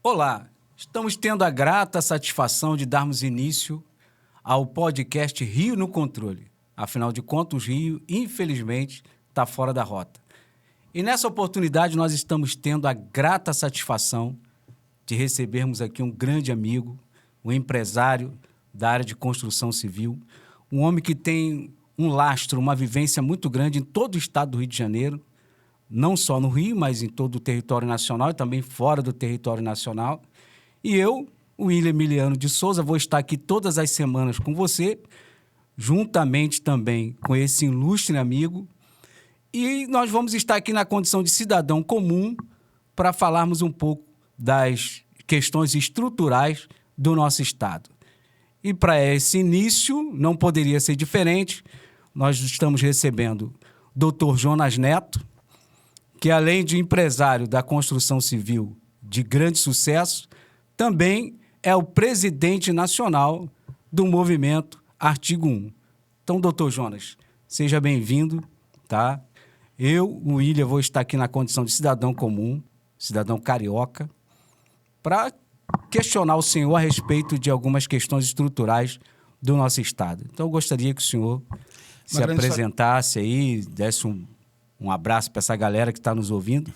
Olá, estamos tendo a grata satisfação de darmos início ao podcast Rio no Controle. Afinal de contas, o Rio, infelizmente, está fora da rota. E nessa oportunidade nós estamos tendo a grata satisfação de recebermos aqui um grande amigo, um empresário da área de construção civil, um homem que tem um lastro, uma vivência muito grande em todo o estado do Rio de Janeiro, não só no Rio, mas em todo o território nacional e também fora do território nacional. E eu, o William Emiliano de Souza, vou estar aqui todas as semanas com você, juntamente também com esse ilustre amigo. E nós vamos estar aqui na condição de cidadão comum para falarmos um pouco das questões estruturais do nosso Estado. E para esse início, não poderia ser diferente, nós estamos recebendo o Dr. Jonas Neto, que além de empresário da construção civil de grande sucesso, também é o presidente nacional do movimento Artigo 1. Então, doutor Jonas, seja bem-vindo, tá? Eu, o William, vou estar aqui na condição de cidadão comum, cidadão carioca, para questionar o senhor a respeito de algumas questões estruturais do nosso Estado. Então, eu gostaria que o senhor se apresentasse aí, desse um abraço para essa galera que está nos ouvindo.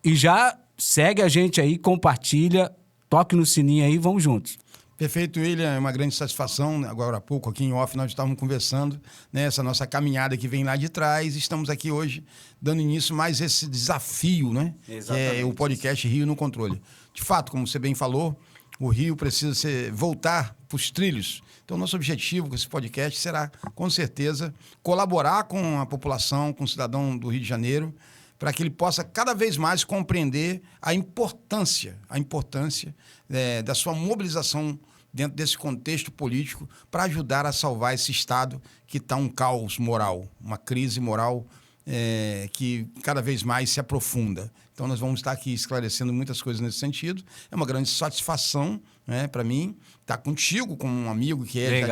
E já segue a gente aí, compartilha, toque no sininho aí, vamos juntos. Perfeito, William. É uma grande satisfação. Agora há pouco, aqui em off, nós estávamos conversando, né, essa nossa caminhada que vem lá de trás. Estamos aqui hoje dando início mais esse desafio, né? Exatamente. É o podcast Rio no Controle. De fato, como você bem falou, o Rio precisa voltar para os trilhos. Então, nosso objetivo com esse podcast será, com certeza, colaborar com a população, com o cidadão do Rio de Janeiro, para que ele possa cada vez mais compreender a importância da sua mobilização dentro desse contexto político para ajudar a salvar esse Estado que está um caos moral, uma crise moral que cada vez mais se aprofunda. Então, nós vamos estar aqui esclarecendo muitas coisas nesse sentido. É uma grande satisfação, né, para mim estar contigo, como um amigo que é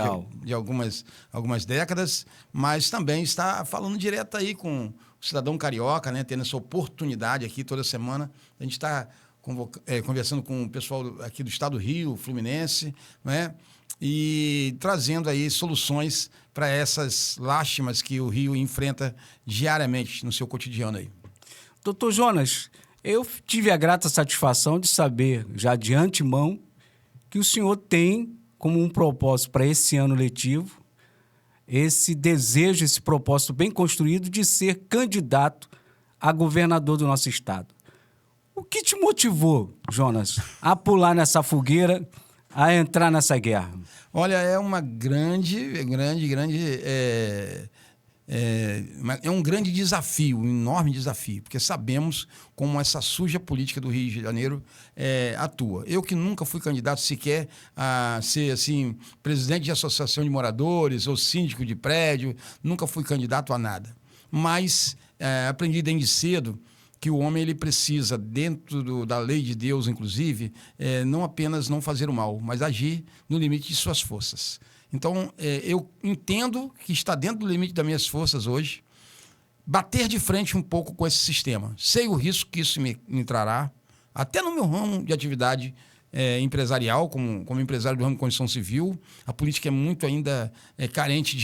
de algumas décadas, mas também estar falando direto aí com o cidadão carioca, né, tendo essa oportunidade aqui toda semana. A gente está conversando com o pessoal aqui do estado do Rio, Fluminense, né, e trazendo aí soluções para essas lástimas que o Rio enfrenta diariamente no seu cotidiano aí. Doutor Jonas, eu tive a grata satisfação de saber, já de antemão, que o senhor tem como um propósito para esse ano letivo, esse desejo, esse propósito bem construído de ser candidato a governador do nosso estado. O que te motivou, Jonas, a pular nessa fogueira, a entrar nessa guerra? Olha, é uma é um grande desafio, um enorme desafio, porque sabemos como essa suja política do Rio de Janeiro atua. Eu que nunca fui candidato sequer a ser assim, presidente de associação de moradores ou síndico de prédio, nunca fui candidato a nada. Mas aprendi desde cedo que o homem ele precisa, dentro da lei de Deus, inclusive, não apenas não fazer o mal, mas agir no limite de suas forças. Então, eu entendo que está dentro do limite das minhas forças hoje bater de frente um pouco com esse sistema. Sei o risco que isso me trará, até no meu ramo de atividade empresarial, como empresário do ramo de construção civil. A política é muito ainda carente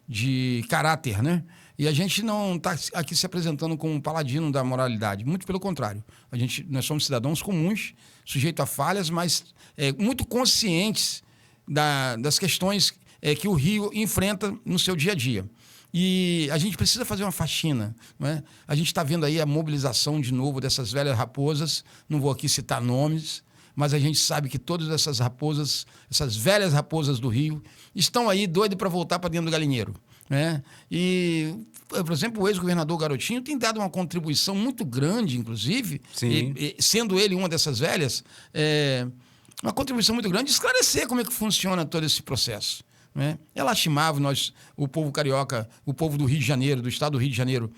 de caráter, né? E a gente não está aqui se apresentando como um paladino da moralidade, muito pelo contrário. Nós somos cidadãos comuns, sujeitos a falhas, mas muito conscientes das questões que o Rio enfrenta no seu dia a dia. E a gente precisa fazer uma faxina, não é? A gente está vendo aí a mobilização de novo dessas velhas raposas, não vou aqui citar nomes, mas a gente sabe que todas essas raposas, essas velhas raposas do Rio, estão aí doidas para voltar para dentro do galinheiro, né? E, por exemplo, o ex-governador Garotinho tem dado uma contribuição muito grande, inclusive, sendo ele uma dessas velhas, uma contribuição muito grande de esclarecer como é que funciona todo esse processo, né? É lastimável o povo carioca, o povo do Rio de Janeiro, do estado do Rio de Janeiro,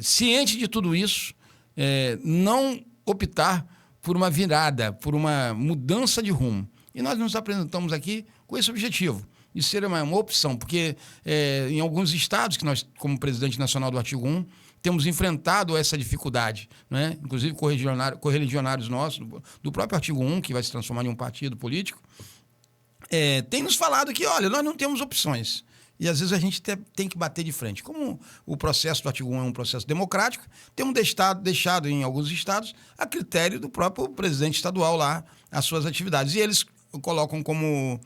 ciente de tudo isso, não optar por uma virada, por uma mudança de rumo. E nós nos apresentamos aqui com esse objetivo. Isso seria uma opção, porque em alguns estados, que nós, como presidente nacional do Artigo 1, temos enfrentado essa dificuldade, né? Inclusive correligionários nossos, do próprio artigo 1, que vai se transformar em um partido político, tem nos falado que, olha, nós não temos opções. E às vezes a gente tem que bater de frente. Como o processo do artigo 1 é um processo democrático, temos deixado em alguns estados a critério do próprio presidente estadual lá as suas atividades. E eles colocam como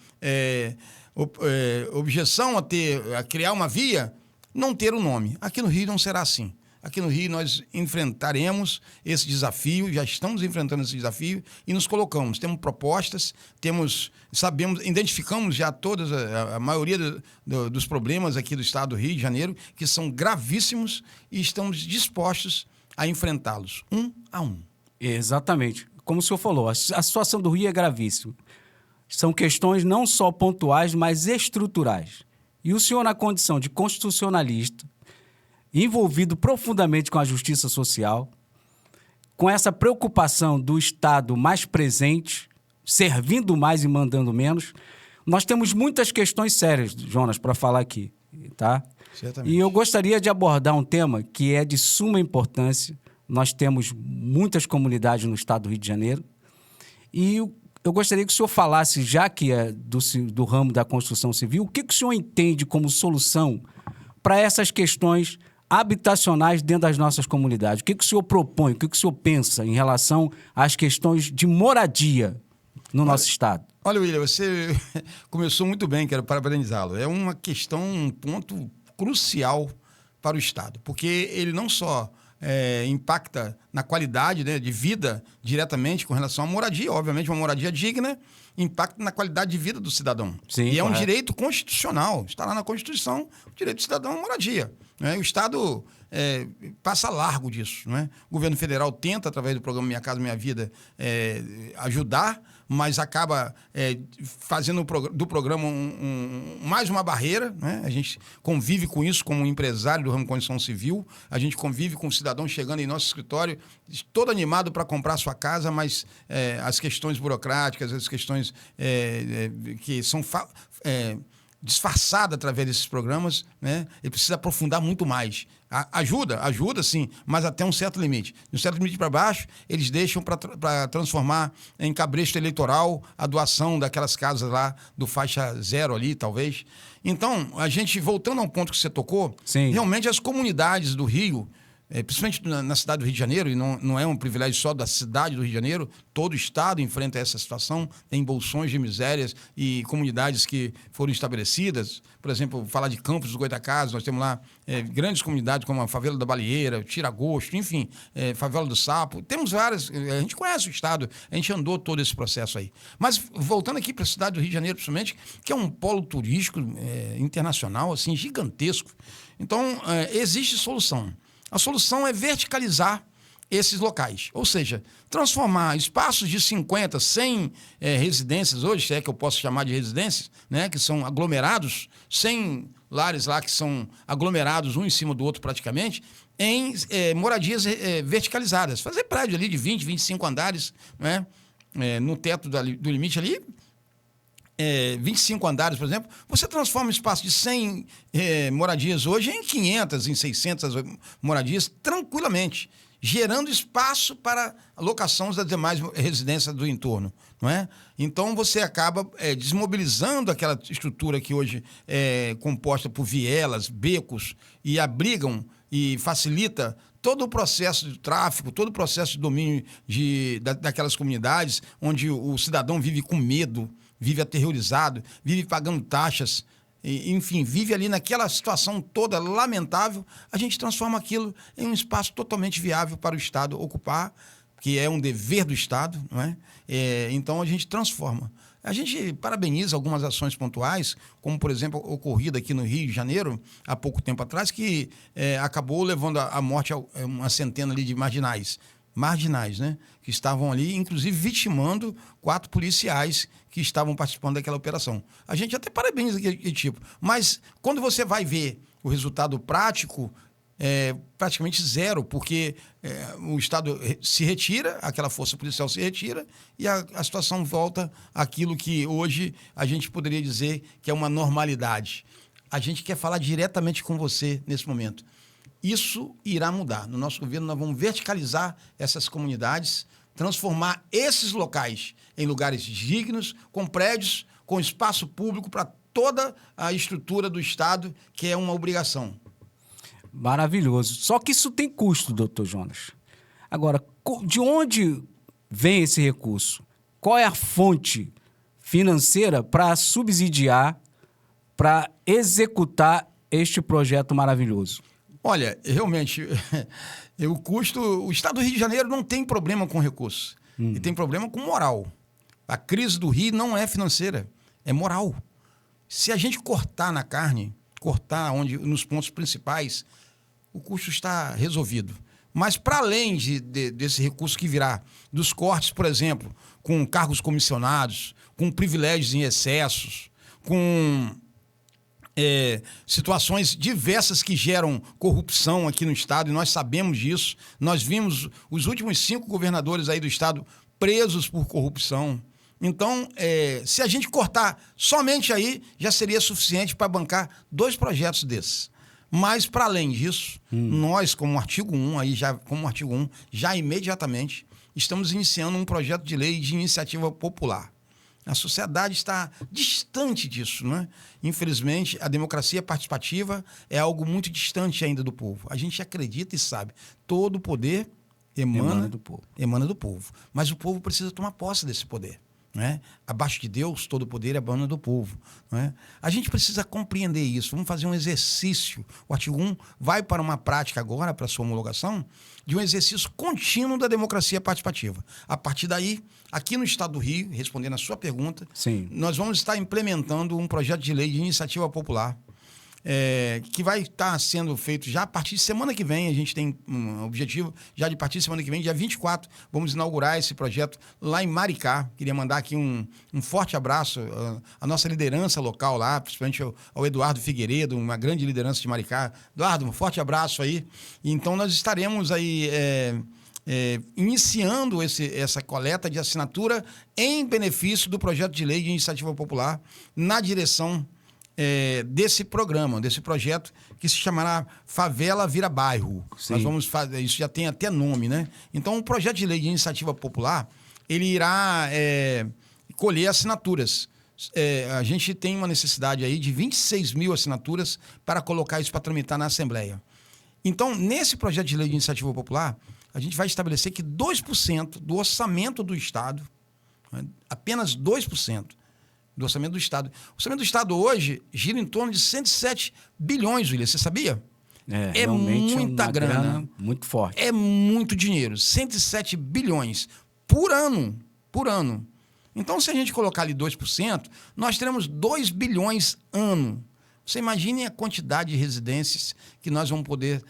objeção a criar uma via, não ter o nome. Aqui no Rio não será assim. Aqui no Rio nós enfrentaremos esse desafio, já estamos enfrentando esse desafio e nos colocamos. Temos propostas, identificamos já a maioria dos problemas aqui do estado do Rio de Janeiro, que são gravíssimos, e estamos dispostos a enfrentá-los, um a um. Exatamente. Como o senhor falou, a situação do Rio é gravíssima. São questões não só pontuais, mas estruturais. E o senhor, na condição de constitucionalista, envolvido profundamente com a justiça social, com essa preocupação do Estado mais presente, servindo mais e mandando menos, nós temos muitas questões sérias, Jonas, para falar aqui, tá? Certamente. E eu gostaria de abordar um tema que é de suma importância. Nós temos muitas comunidades no estado do Rio de Janeiro e eu gostaria que o senhor falasse, já que é do ramo da construção civil, o que o senhor entende como solução para essas questões habitacionais dentro das nossas comunidades? O que o senhor propõe, o que o senhor pensa em relação às questões de moradia no nosso estado? Olha, William, você começou muito bem, quero parabenizá-lo. É uma questão, um ponto crucial para o estado, porque ele não só impacta na qualidade, né, de vida diretamente com relação à moradia, obviamente uma moradia digna, impacta na qualidade de vida do cidadão. Sim, e é um correto. Direito constitucional, está lá na Constituição, o direito do cidadão à moradia. Né? O Estado passa largo disso. Né? O governo federal tenta, através do programa Minha Casa Minha Vida, ajudar, mas acaba fazendo do programa mais uma barreira. Né? A gente convive com isso como empresário do ramo de construção civil, a gente convive com o cidadão chegando em nosso escritório, todo animado para comprar sua casa, mas as questões burocráticas, as questões que são disfarçadas através desses programas, né? Ele precisa aprofundar muito mais. Ajuda sim, mas até um certo limite. De um certo limite para baixo, eles deixam para transformar em cabresto eleitoral a doação daquelas casas lá do faixa zero ali, talvez. Então, a gente, voltando ao ponto que você tocou, Sim. Realmente as comunidades do Rio, principalmente na cidade do Rio de Janeiro, e não é um privilégio só da cidade do Rio de Janeiro, todo o estado enfrenta essa situação, tem bolsões de misérias e comunidades que foram estabelecidas. Por exemplo, falar de Campos dos Goytacazes, nós temos lá grandes comunidades como a Favela da Baleeira, Tiragosto, enfim, Favela do Sapo. Temos várias, a gente conhece o estado, a gente andou todo esse processo aí. Mas voltando aqui para a cidade do Rio de Janeiro, principalmente, que é um polo turístico internacional, assim, gigantesco. Então, existe solução. A solução é verticalizar esses locais, ou seja, transformar espaços de 50, 100 residências hoje, se é que eu posso chamar de residências, né, que são aglomerados, 100 lares lá que são aglomerados um em cima do outro praticamente, em moradias verticalizadas. Fazer prédio ali de 20, 25 andares, né, no teto do limite ali, 25 andares, por exemplo, você transforma um espaço de 100 moradias hoje em 500, em 600 moradias, tranquilamente, gerando espaço para a locação das demais residências do entorno. Não é? Então, você acaba desmobilizando aquela estrutura que hoje é composta por vielas, becos, e abrigam e facilita todo o processo de tráfico, todo o processo de domínio daquelas comunidades, onde o cidadão vive com medo, vive aterrorizado, vive pagando taxas, enfim, vive ali naquela situação toda lamentável. A gente transforma aquilo em um espaço totalmente viável para o Estado ocupar, que é um dever do Estado, não é? Então a gente transforma. A gente parabeniza algumas ações pontuais, como, por exemplo, ocorrida aqui no Rio de Janeiro, há pouco tempo atrás, que acabou levando à morte uma centena ali de marginais, né? Que estavam ali, inclusive vitimando 4 policiais que estavam participando daquela operação. A gente até parabeniza aquele tipo, mas quando você vai ver o resultado prático, praticamente zero, porque o Estado se retira, aquela força policial se retira e a situação volta àquilo que hoje a gente poderia dizer que é uma normalidade. A gente quer falar diretamente com você nesse momento. Isso irá mudar. No nosso governo, nós vamos verticalizar essas comunidades, transformar esses locais em lugares dignos, com prédios, com espaço público para toda a estrutura do Estado, que é uma obrigação. Maravilhoso. Só que isso tem custo, doutor Jonas. Agora, de onde vem esse recurso? Qual é a fonte financeira para subsidiar, para executar este projeto maravilhoso? Olha, realmente, o Estado do Rio de Janeiro não tem problema com recursos. Ele tem problema com moral. A crise do Rio não é financeira, é moral. Se a gente cortar na carne, cortar nos pontos principais, o custo está resolvido. Mas, para além desse recurso que virá dos cortes, por exemplo, com cargos comissionados, com privilégios em excessos, com situações diversas que geram corrupção aqui no Estado, e nós sabemos disso. Nós vimos os últimos 5 governadores aí do Estado presos por corrupção. Então, se a gente cortar somente aí, já seria suficiente para bancar 2 projetos desses. Mas, para além disso, nós, como artigo 1, já imediatamente, estamos iniciando um projeto de lei de iniciativa popular. A sociedade está distante disso, né? Infelizmente, a democracia participativa é algo muito distante ainda do povo. A gente acredita e sabe, todo o poder emana do povo. Mas o povo precisa tomar posse desse poder. Né? Abaixo de Deus, todo o poder emana do povo. Né? A gente precisa compreender isso. Vamos fazer um exercício. O artigo 1 vai para uma prática agora, para sua homologação, de um exercício contínuo da democracia participativa. A partir daí, aqui no Estado do Rio, respondendo a sua pergunta, Sim, nós vamos estar implementando um projeto de lei de iniciativa popular, que vai estar sendo feito já a partir de semana que vem. A gente tem um objetivo, já de partir de semana que vem, dia 24, vamos inaugurar esse projeto lá em Maricá. Queria mandar aqui um forte abraço à nossa liderança local lá, principalmente ao Eduardo Figueiredo, uma grande liderança de Maricá. Eduardo, um forte abraço aí. Então, nós estaremos aí iniciando essa coleta de assinatura em benefício do projeto de lei de iniciativa popular na direção desse programa, desse projeto que se chamará Favela Vira Bairro. Sim. Nós vamos fazer, isso já tem até nome, né? Então, o projeto de lei de iniciativa popular, ele irá colher assinaturas. A gente tem uma necessidade aí de 26 mil assinaturas para colocar isso para tramitar na Assembleia. Então, nesse projeto de lei de iniciativa popular, a gente vai estabelecer que 2% do orçamento do Estado, né, apenas 2%, do orçamento do Estado. O orçamento do Estado hoje gira em torno de 107 bilhões, William. Você sabia? É muita grana. Muito forte. É muito dinheiro. 107 bilhões por ano. Por ano. Então, se a gente colocar ali 2%, nós teremos 2 bilhões ano. Você imagine a quantidade de residências que nós vamos poder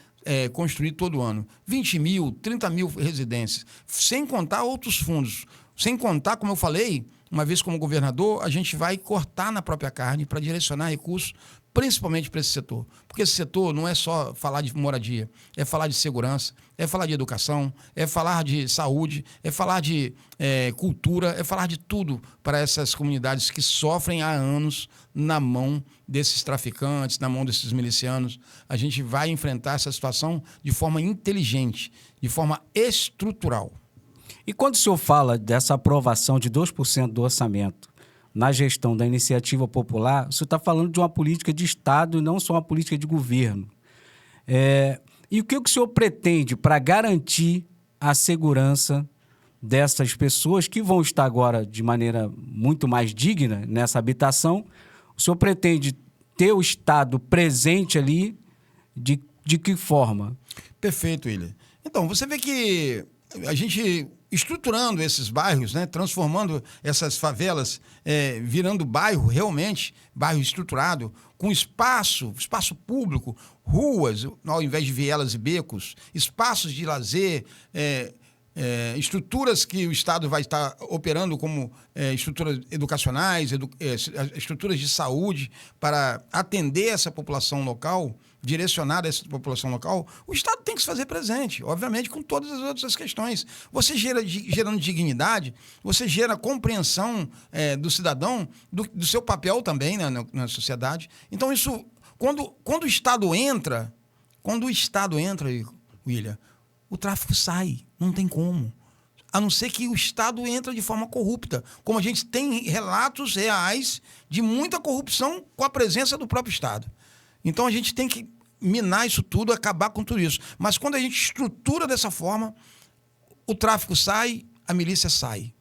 construir todo ano. 20 mil, 30 mil residências. Sem contar outros fundos. Sem contar, como eu falei, uma vez como governador, a gente vai cortar na própria carne para direcionar recursos, principalmente para esse setor. Porque esse setor não é só falar de moradia, é falar de segurança, é falar de educação, é falar de saúde, é falar de cultura, é falar de tudo para essas comunidades que sofrem há anos na mão desses traficantes, na mão desses milicianos. A gente vai enfrentar essa situação de forma inteligente, de forma estrutural. E quando o senhor fala dessa aprovação de 2% do orçamento na gestão da iniciativa popular, o senhor está falando de uma política de Estado e não só uma política de governo. E o que o senhor pretende para garantir a segurança dessas pessoas que vão estar agora de maneira muito mais digna nessa habitação? O senhor pretende ter o Estado presente ali de que forma? Perfeito, William. Então, você vê que a gente estruturando esses bairros, né, transformando essas favelas, virando bairro realmente, bairro estruturado, com espaço público, ruas, ao invés de vielas e becos, espaços de lazer, estruturas que o Estado vai estar operando como estruturas educacionais, estruturas de saúde para atender essa população local, direcionar essa população local. O Estado tem que se fazer presente, obviamente, com todas as outras questões. Você gerando dignidade, você gera compreensão do cidadão, do seu papel também, né, na sociedade. Então, isso, quando o Estado entra Quando o Estado entra, William, o tráfico sai, não tem como. A não ser que o Estado entre de forma corrupta. Como a gente tem relatos reais de muita corrupção com a presença do próprio Estado. Então a gente tem que minar isso tudo, acabar com tudo isso. Mas quando a gente estrutura dessa forma, o tráfico sai, a milícia sai.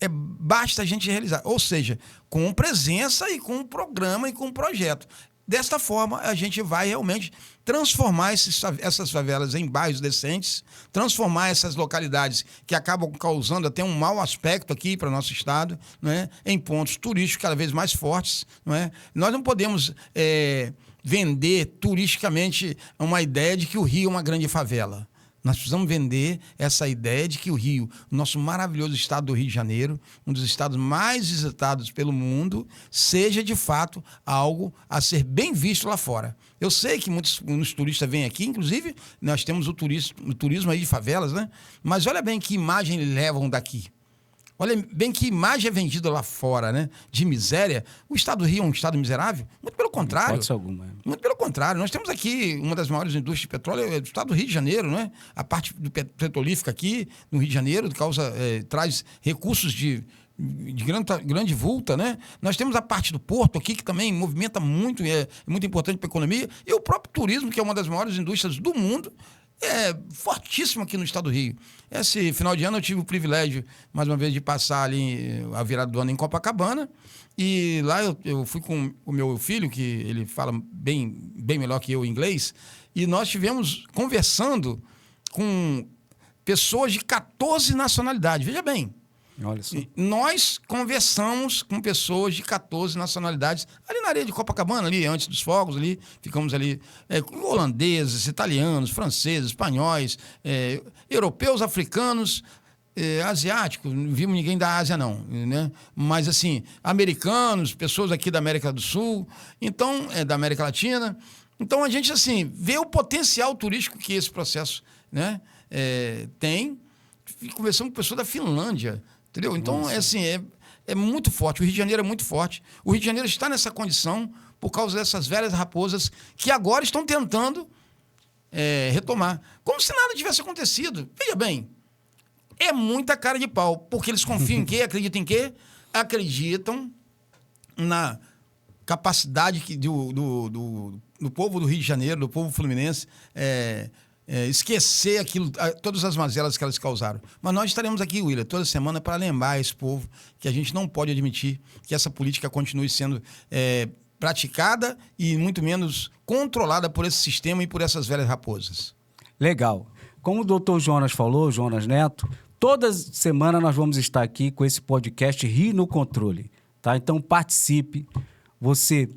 Basta a gente realizar. Ou seja, com presença e com programa e com projeto. Desta forma, a gente vai realmente transformar essas favelas em bairros decentes, transformar essas localidades que acabam causando até um mau aspecto aqui para o nosso estado, não é? Em pontos turísticos cada vez mais fortes. Não é? Nós não podemos vender turisticamente uma ideia de que o Rio é uma grande favela. Nós precisamos vender essa ideia de que o Rio, o nosso maravilhoso estado do Rio de Janeiro, um dos estados mais visitados pelo mundo, seja de fato algo a ser bem visto lá fora. Eu sei que muitos turistas vêm aqui, inclusive nós temos o turismo aí de favelas, né? Mas olha bem que imagem eles levam daqui. Olha bem que imagem é vendida lá fora, né? De miséria. O estado do Rio é um estado miserável? Muito pelo contrário. Pode ser alguma. Muito pelo contrário. Nós temos aqui uma das maiores indústrias de petróleo do estado do Rio de Janeiro, né? A parte do petrolífica aqui no Rio de Janeiro traz recursos de grande vulta, né? Nós temos a parte do porto aqui, que também movimenta muito, é muito importante para a economia. E o próprio turismo, que é uma das maiores indústrias do mundo, é fortíssimo aqui no estado do Rio. Esse final de ano eu tive o privilégio, mais uma vez, de passar ali a virada do ano em Copacabana. E lá eu fui com o meu filho, que ele fala bem melhor que eu inglês, e nós estivemos conversando com pessoas de 14 nacionalidades. Veja bem. Olha só. Nós conversamos com pessoas de 14 nacionalidades, ali na areia de Copacabana, ali antes dos fogos, ali, ficamos ali holandeses, italianos, franceses, espanhóis, europeus, africanos, asiáticos, não vimos ninguém da Ásia não, né? Mas assim, americanos, pessoas aqui da América do Sul, então, da América Latina. Então a gente assim, vê o potencial turístico que esse processo, né, tem. Conversamos com pessoas da Finlândia, entendeu? Então, é muito forte. O Rio de Janeiro é muito forte. O Rio de Janeiro está nessa condição por causa dessas velhas raposas que agora estão tentando retomar. Como se nada tivesse acontecido. Veja bem, é muita cara de pau. Porque eles confiam em quê? Acreditam em quê? Acreditam na capacidade do povo do Rio de Janeiro, do povo fluminense, esquecer todas as mazelas que elas causaram. Mas nós estaremos aqui, William, toda semana para lembrar esse povo que a gente não pode admitir que essa política continue sendo praticada e muito menos controlada por esse sistema e por essas velhas raposas. Legal. Como o doutor Jonas falou, Jonas Neto, toda semana nós vamos estar aqui com esse podcast Rio no Controle. Tá? Então participe, você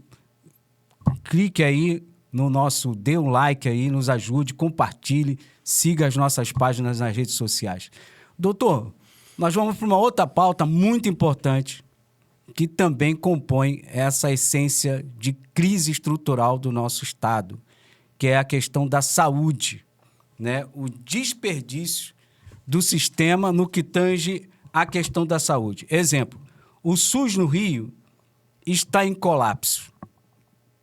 clique aí no nosso, dê um like aí, nos ajude, compartilhe, siga as nossas páginas nas redes sociais. Doutor, nós vamos para uma outra pauta muito importante que também compõe essa essência de crise estrutural do nosso Estado, que é a questão da saúde, né? O desperdício do sistema no que tange à questão da saúde. Exemplo, o SUS no Rio está em colapso.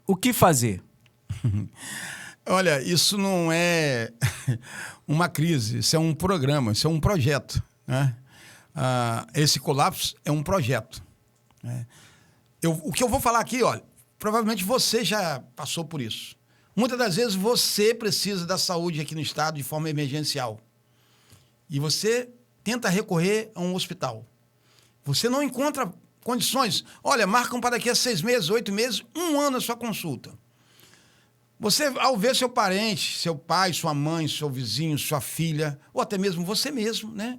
O que fazer? Olha, isso não é uma crise, isso é um programa, isso é um projeto, né? Esse colapso é um projeto, né? O que eu vou falar aqui, olha, provavelmente você já passou por isso. Muitas das vezes você precisa da saúde aqui no estado de forma emergencial e você tenta recorrer a um hospital. Você não encontra condições. Olha, marcam para daqui a 6 meses, 8 meses, 1 ano a sua consulta. Você, ao ver seu parente, seu pai, sua mãe, seu vizinho, sua filha, ou até mesmo você mesmo, né,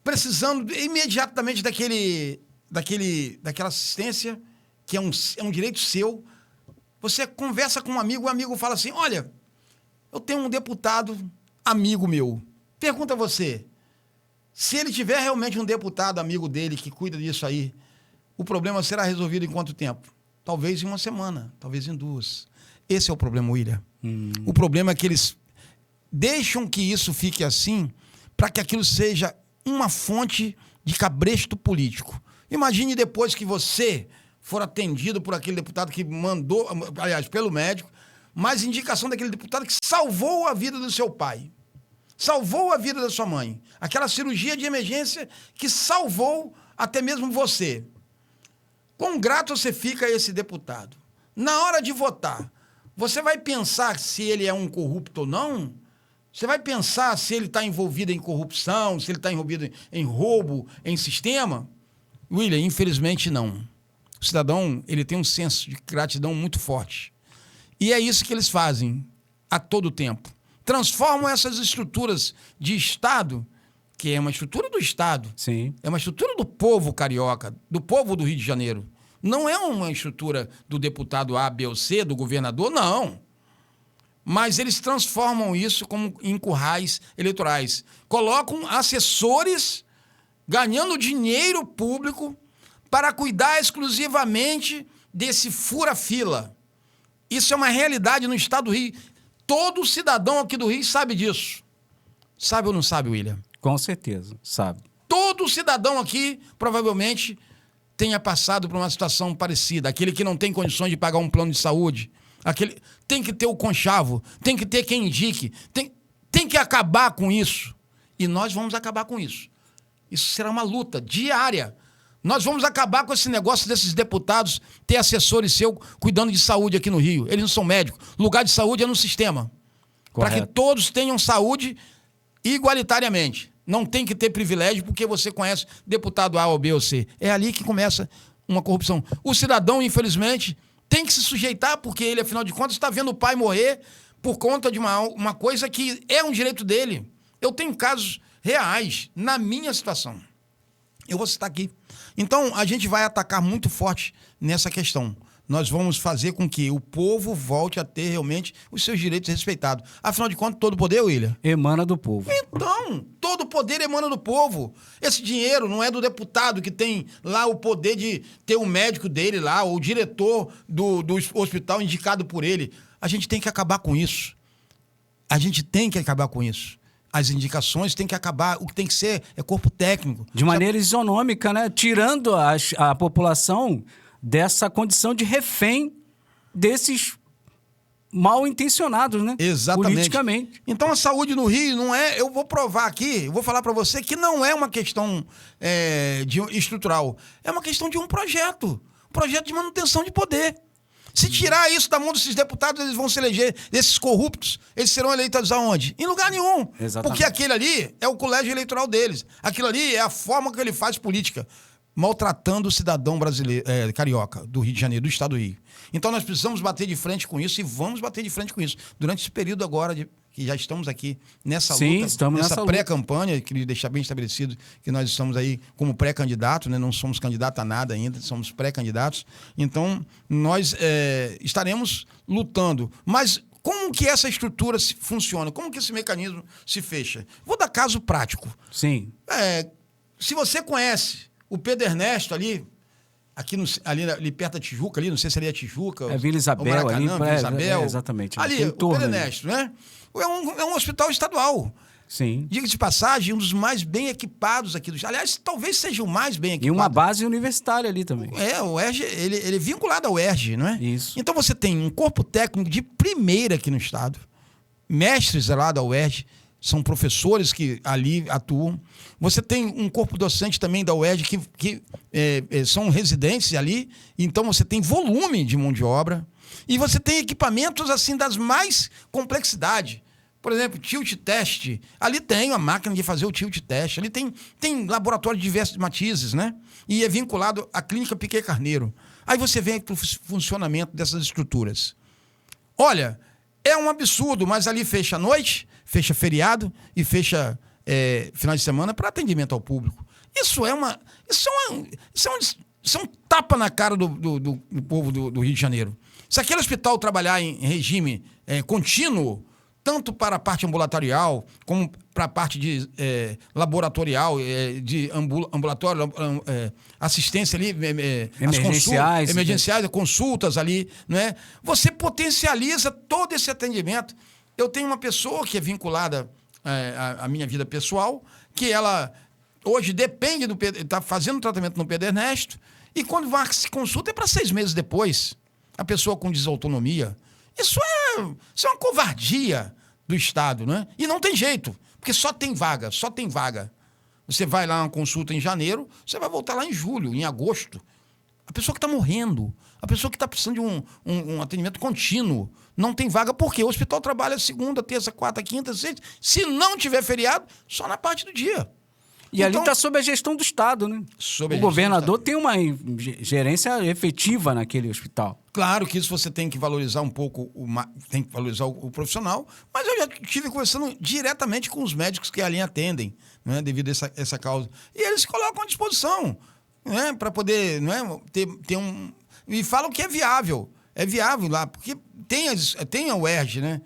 precisando imediatamente daquela assistência, que é um direito seu, você conversa com um amigo, o amigo fala assim, olha, eu tenho um deputado amigo meu. Pergunta a você, se ele tiver realmente um deputado amigo dele que cuida disso aí, o problema será resolvido em quanto tempo? Talvez em 1 semana, talvez em 2. Esse é o problema, William. O problema é que eles deixam que isso fique assim para que aquilo seja uma fonte de cabresto político. Imagine depois que você for atendido por aquele deputado que mandou, aliás, pelo médico, mas indicação daquele deputado que salvou a vida do seu pai, salvou a vida da sua mãe, aquela cirurgia de emergência que salvou até mesmo você. Quão grato você fica a esse deputado? Na hora de votar, você vai pensar se ele é um corrupto ou não? Você vai pensar se ele está envolvido em corrupção, se ele está envolvido em roubo, em sistema? William, infelizmente não. O cidadão, ele tem um senso de gratidão muito forte. E é isso que eles fazem a todo tempo. Transformam essas estruturas de Estado, que é uma estrutura do Estado, Sim. é uma estrutura do povo carioca, do povo do Rio de Janeiro. Não é uma estrutura do deputado A, B ou C, do governador, não. Mas eles transformam isso como em currais eleitorais. Colocam assessores ganhando dinheiro público para cuidar exclusivamente desse fura-fila. Isso é uma realidade no estado do Rio. Todo cidadão aqui do Rio sabe disso. Sabe ou não sabe, William? Com certeza, sabe. Todo cidadão aqui, provavelmente, tenha passado por uma situação parecida. Aquele que não tem condições de pagar um plano de saúde. Tem que ter o conchavo, tem que ter quem indique. Tem que acabar com isso. E nós vamos acabar com isso. Isso será uma luta diária. Nós vamos acabar com esse negócio desses deputados ter assessores seus cuidando de saúde aqui no Rio. Eles não são médicos. O lugar de saúde é no sistema. Para que todos tenham saúde igualitariamente. Não tem que ter privilégio porque você conhece deputado A ou B ou C. É ali que começa uma corrupção. O cidadão, infelizmente, tem que se sujeitar porque ele, afinal de contas, está vendo o pai morrer por conta de uma coisa que é um direito dele. Eu tenho casos reais na minha situação. Eu vou citar aqui. Então, a gente vai atacar muito forte nessa questão. Nós vamos fazer com que o povo volte a ter realmente os seus direitos respeitados. Afinal de contas, todo poder, William? Emana do povo. Então, todo poder emana do povo. Esse dinheiro não é do deputado que tem lá o poder de ter o médico dele lá, ou o diretor do hospital indicado por ele. A gente tem que acabar com isso. A gente tem que acabar com isso. As indicações têm que acabar. O que tem que ser é corpo técnico. De maneira isonômica, né? Tirando a população dessa condição de refém desses mal intencionados, né? Exatamente. Politicamente. Então a saúde no Rio não é... Eu vou provar aqui, eu vou falar para você que não é uma questão estrutural. É uma questão de um projeto. Um projeto de manutenção de poder. Se tirar isso da mão desses deputados, eles vão se eleger. Esses corruptos, eles serão eleitos aonde? Em lugar nenhum. Exatamente. Porque aquele ali é o colégio eleitoral deles. Aquilo ali é a forma que ele faz política. Maltratando o cidadão brasileiro, carioca, do Rio de Janeiro, do estado do Rio. Então nós precisamos bater de frente com isso e vamos bater de frente com isso. Durante esse período agora, que já estamos aqui nessa luta, estamos nessa pré-campanha, queria deixar bem estabelecido que nós estamos aí como pré-candidato, né? Não somos candidato a nada ainda, somos pré-candidatos. Então nós estaremos lutando. Mas como que essa estrutura funciona? Como que esse mecanismo se fecha? Vou dar caso prático. Sim. Se você conhece o Pedro Ernesto ali perto da Tijuca, ali, não sei se ali é Tijuca. É Vila Isabel, Maracanã, ali. Vila Isabel. Exatamente. Ali, o Pedro Ernesto, né? É um hospital estadual. Sim. Diga-se de passagem, um dos mais bem equipados aqui do estado. Aliás, talvez seja o mais bem equipado. E uma base universitária ali também. O UERJ, ele é vinculado ao UERJ, não é? Isso. Então você tem um corpo técnico de primeira aqui no estado, mestres lá da UERJ, são professores que ali atuam. Você tem um corpo docente também da UERJ que são residentes ali. Então você tem volume de mão de obra. E você tem equipamentos assim das mais complexidade. Por exemplo, tilt test. Ali tem a máquina de fazer o tilt test. Ali tem laboratório de diversos matizes, né? E é vinculado à Clínica Piquet Carneiro. Aí você vem para o funcionamento dessas estruturas. Olha, é um absurdo, mas ali fecha à noite, fecha feriado e fecha final de semana para atendimento ao público. Isso é um tapa na cara do povo do Rio de Janeiro. Se aquele hospital trabalhar em regime contínuo, tanto para a parte ambulatorial, como para a parte de laboratorial, de ambulatório, assistência ali, emergenciais, consultas ali, né? Você potencializa todo esse atendimento. Eu tenho uma pessoa que é vinculada à minha vida pessoal, que ela hoje depende está fazendo tratamento no Pedro Ernesto, e quando vai se consulta é para 6 meses depois. A pessoa com desautonomia. Isso isso é uma covardia do Estado, né? E não tem jeito, porque só tem vaga. Você vai lá uma consulta em janeiro, você vai voltar lá em julho, em agosto. A pessoa que está morrendo, a pessoa que está precisando de um atendimento contínuo, não tem vaga, porque o hospital trabalha segunda, terça, quarta, quinta, sexta. Se não tiver feriado, só na parte do dia. E ali está sob a gestão do Estado, né? O governador tem uma gerência efetiva naquele hospital. Claro que isso você tem que valorizar um pouco, tem que valorizar o profissional, mas eu já estive conversando diretamente com os médicos que ali atendem, né, devido a essa causa. E eles se colocam à disposição, né, para poder, né, ter um... E falam que é viável lá, porque tem a UERJ, né,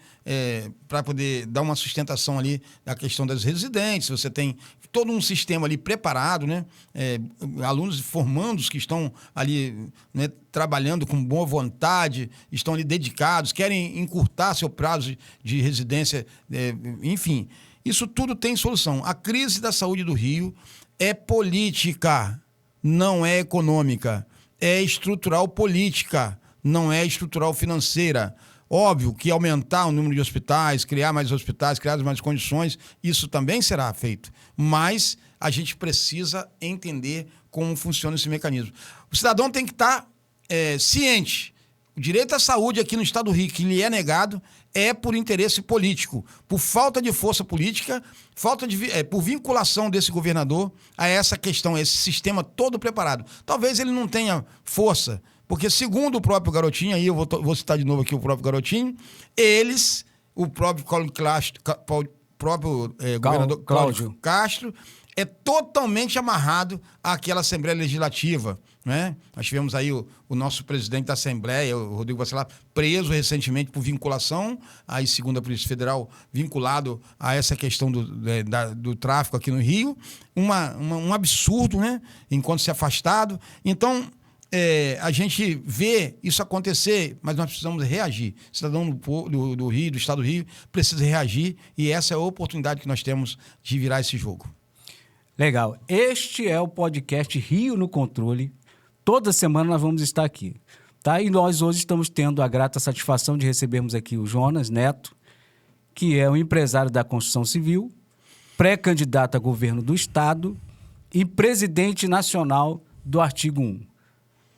para poder dar uma sustentação ali da questão das residentes, você tem todo um sistema ali preparado, né, alunos formandos que estão ali, né, trabalhando com boa vontade, estão ali dedicados, querem encurtar seu prazo de residência, enfim, isso tudo tem solução. A crise da saúde do Rio é política, não é econômica, é estrutural política, não é estrutural financeira. Óbvio que aumentar o número de hospitais, criar mais hospitais, criar mais condições, isso também será feito. Mas a gente precisa entender como funciona esse mecanismo. O cidadão tem que estar ciente. O direito à saúde aqui no Estado do Rio, que lhe é negado, é por interesse político, por falta de força política, por vinculação desse governador a essa questão, a esse sistema todo preparado. Talvez ele não tenha força, porque segundo o próprio Garotinho, aí eu vou citar de novo aqui o próprio Garotinho, o próprio governador Cláudio Castro, é totalmente amarrado àquela Assembleia Legislativa, né? Nós tivemos aí o nosso presidente da Assembleia, o Rodrigo Bacelar, preso recentemente por vinculação, aí segundo a Polícia Federal, vinculado a essa questão do tráfico aqui no Rio, um absurdo, né? Enquanto se afastado. Então, a gente vê isso acontecer, mas nós precisamos reagir. O cidadão do Rio, do Estado do Rio, precisa reagir, e essa é a oportunidade que nós temos de virar esse jogo. Legal. Este é o podcast Rio no Controle. Toda semana nós vamos estar aqui, tá? E nós hoje estamos tendo a grata satisfação de recebermos aqui o Jonas Neto, que é um empresário da construção civil, pré-candidato a governo do Estado e presidente nacional do Artigo 1.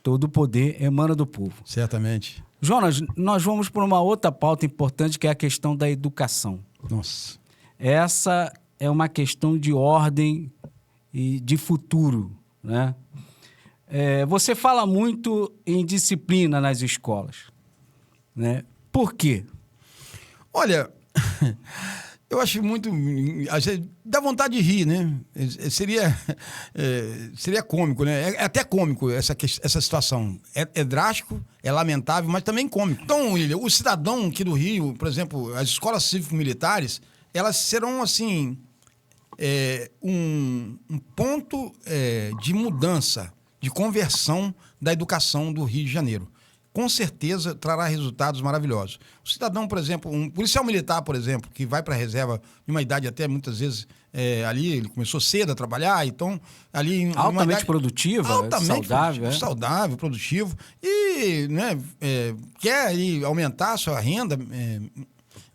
Todo o poder emana do povo. Certamente. Jonas, nós vamos para uma outra pauta importante, que é a questão da educação. Nossa. Essa é uma questão de ordem e de futuro, né? Você fala muito em disciplina nas escolas, né? Por quê? Olha, eu acho muito... Dá vontade de rir, né? Seria cômico, né? É até cômico essa situação. É drástico, é lamentável, mas também cômico. Então, William, o cidadão aqui do Rio, por exemplo, as escolas cívico-militares, elas serão, assim, um ponto de mudança, de conversão da educação do Rio de Janeiro. Com certeza trará resultados maravilhosos. O cidadão, por exemplo, um policial militar, por exemplo, que vai para a reserva de uma idade até muitas vezes ali, ele começou cedo a trabalhar, então ali... Altamente produtiva, saudável, produtivo, e né, quer ali, aumentar a sua renda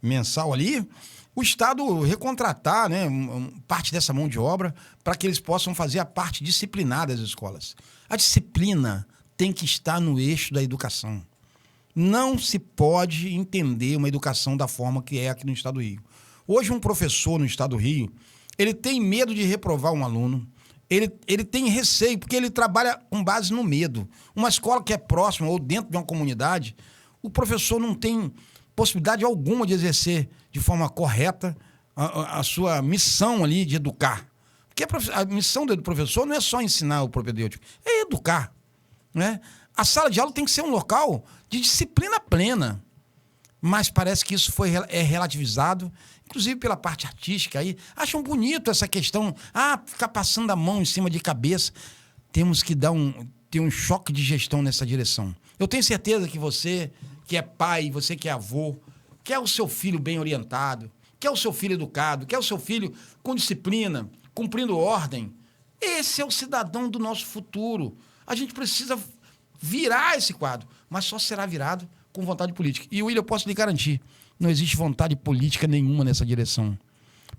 mensal ali, o Estado recontratar, né, parte dessa mão de obra para que eles possam fazer a parte disciplinar das escolas. A disciplina tem que estar no eixo da educação. Não se pode entender uma educação da forma que é aqui no Estado do Rio. Hoje, um professor no Estado do Rio, ele tem medo de reprovar um aluno, ele tem receio, porque ele trabalha com base no medo. Uma escola que é próxima ou dentro de uma comunidade, o professor não tem possibilidade alguma de exercer de forma correta a sua missão ali de educar. Porque a missão do professor não é só ensinar o propedêutico, é educar, né? A sala de aula tem que ser um local de disciplina plena. Mas parece que isso é relativizado, inclusive pela parte artística aí. Acham bonito essa questão, ficar passando a mão em cima de cabeça. Temos que ter um choque de gestão nessa direção. Eu tenho certeza que você, que é pai, você que é avô, quer o seu filho bem orientado, quer o seu filho educado, quer o seu filho com disciplina, cumprindo ordem. Esse é o cidadão do nosso futuro. A gente precisa virar esse quadro, mas só será virado com vontade política. E, William, eu posso lhe garantir, não existe vontade política nenhuma nessa direção.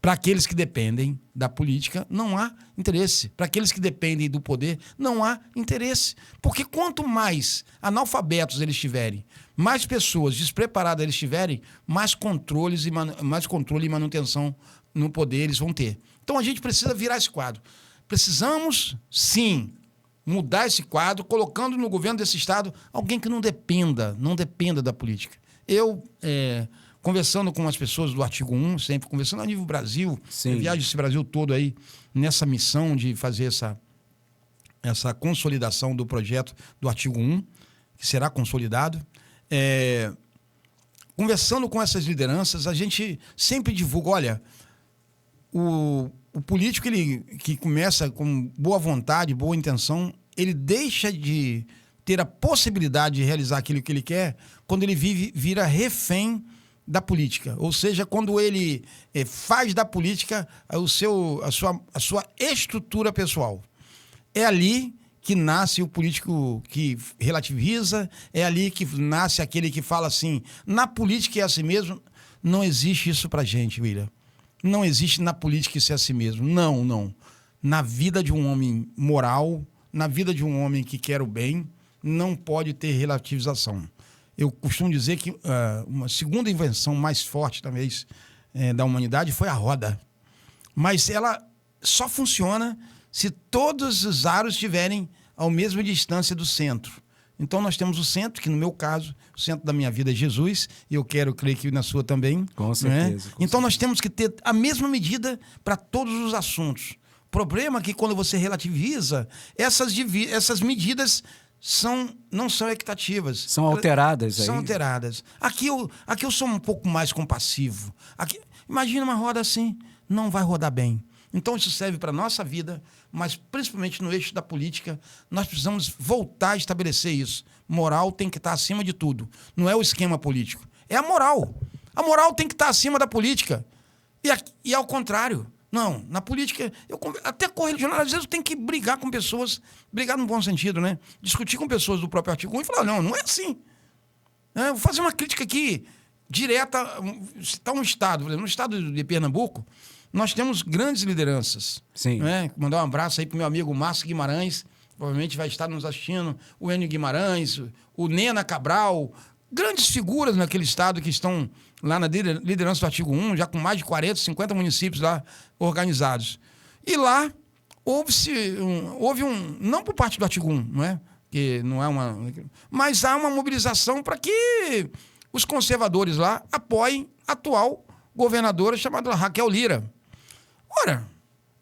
Para aqueles que dependem da política, não há interesse. Para aqueles que dependem do poder, não há interesse. Porque quanto mais analfabetos eles tiverem, mais pessoas despreparadas eles tiverem, mais controle e manutenção no poder eles vão ter. Então a gente precisa virar esse quadro. Precisamos, sim, mudar esse quadro, colocando no governo desse estado alguém que não dependa da política. Eu, conversando com as pessoas do artigo 1, sempre conversando a nível Brasil, eu viajo esse Brasil todo aí nessa missão de fazer essa consolidação do projeto do artigo 1, que será consolidado. Conversando com essas lideranças, a gente sempre divulga, olha, o político que começa com boa vontade, boa intenção, ele deixa de ter a possibilidade de realizar aquilo que ele quer quando ele vira refém da política. Ou seja, quando ele faz da política a sua estrutura pessoal. É ali que nasce o político que relativiza, é ali que nasce aquele que fala assim, na política é assim mesmo. Não existe isso pra gente, William. Não existe na política ser assim mesmo. Não, não. Na vida de um homem moral, na vida de um homem que quer o bem, não pode ter relativização. Eu costumo dizer que uma segunda invenção mais forte, talvez, da humanidade foi a roda. Mas ela só funciona se todos os aros estiverem à mesma distância do centro. Então nós temos o centro, que no meu caso, o centro da minha vida é Jesus, e eu quero crer que na sua também. Com certeza. Então nós temos que ter a mesma medida para todos os assuntos. O problema é que quando você relativiza, essas medidas não são equitativas. São alteradas. São alteradas. Aqui eu sou um pouco mais compassivo. Imagina uma roda assim, não vai rodar bem. Então isso serve para a nossa vida, mas principalmente no eixo da política, nós precisamos voltar a estabelecer isso. Moral tem que estar acima de tudo. Não é o esquema político, é a moral. A moral tem que estar acima da política. E ao contrário. Não, na política, até correligionário, às vezes eu tenho que brigar com pessoas, brigar no bom sentido, né? Discutir com pessoas do próprio artigo 1 e falar, não é assim. Vou fazer uma crítica aqui, direta, citar um estado, por exemplo, no estado de Pernambuco, nós temos grandes lideranças. Sim. Mandar um abraço aí pro meu amigo Márcio Guimarães, provavelmente vai estar nos assistindo, o Enio Guimarães, o Nena Cabral, grandes figuras naquele estado que estão lá na liderança do artigo 1, já com mais de 40, 50 municípios lá organizados. E lá houve não por parte do artigo 1, não é? Que não é mas há uma mobilização para que os conservadores lá apoiem a atual governadora chamada Raquel Lira. Ora,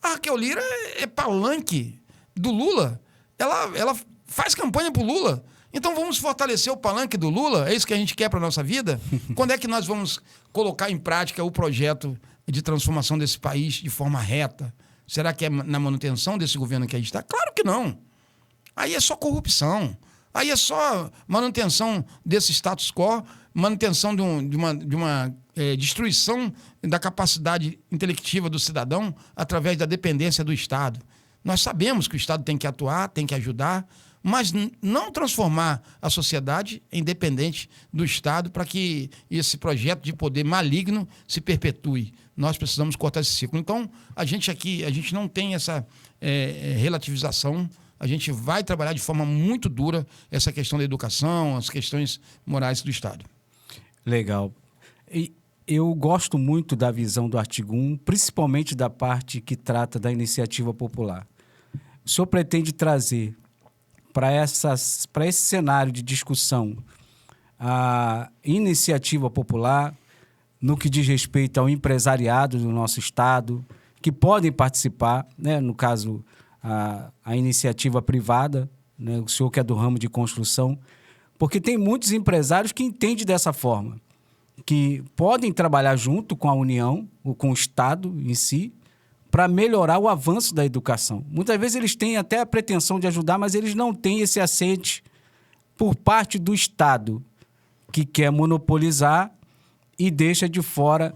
a Raquel Lira é palanque do Lula. Ela faz campanha pro Lula. Então vamos fortalecer o palanque do Lula? É isso que a gente quer para a nossa vida? Quando é que nós vamos colocar em prática o projeto de transformação desse país de forma reta? Será que é na manutenção desse governo que a gente está? Claro que não. Aí é só corrupção. Aí é só manutenção desse status quo, manutenção de uma destruição da capacidade intelectiva do cidadão através da dependência do Estado. Nós sabemos que o Estado tem que atuar, tem que ajudar, mas não transformar a sociedade em dependente do Estado para que esse projeto de poder maligno se perpetue. Nós precisamos cortar esse ciclo. Então, a gente não tem essa relativização, a gente vai trabalhar de forma muito dura essa questão da educação, as questões morais do Estado. Legal. E eu gosto muito da visão do artigo 1, principalmente da parte que trata da iniciativa popular. O senhor pretende trazer para esse cenário de discussão a iniciativa popular no que diz respeito ao empresariado do nosso Estado, que podem participar, né? No caso, a iniciativa privada, né? O senhor que é do ramo de construção, porque tem muitos empresários que entendem dessa forma, que podem trabalhar junto com a União, ou com o Estado em si, para melhorar o avanço da educação. Muitas vezes eles têm até a pretensão de ajudar, mas eles não têm esse assente por parte do Estado, que quer monopolizar e deixa de fora,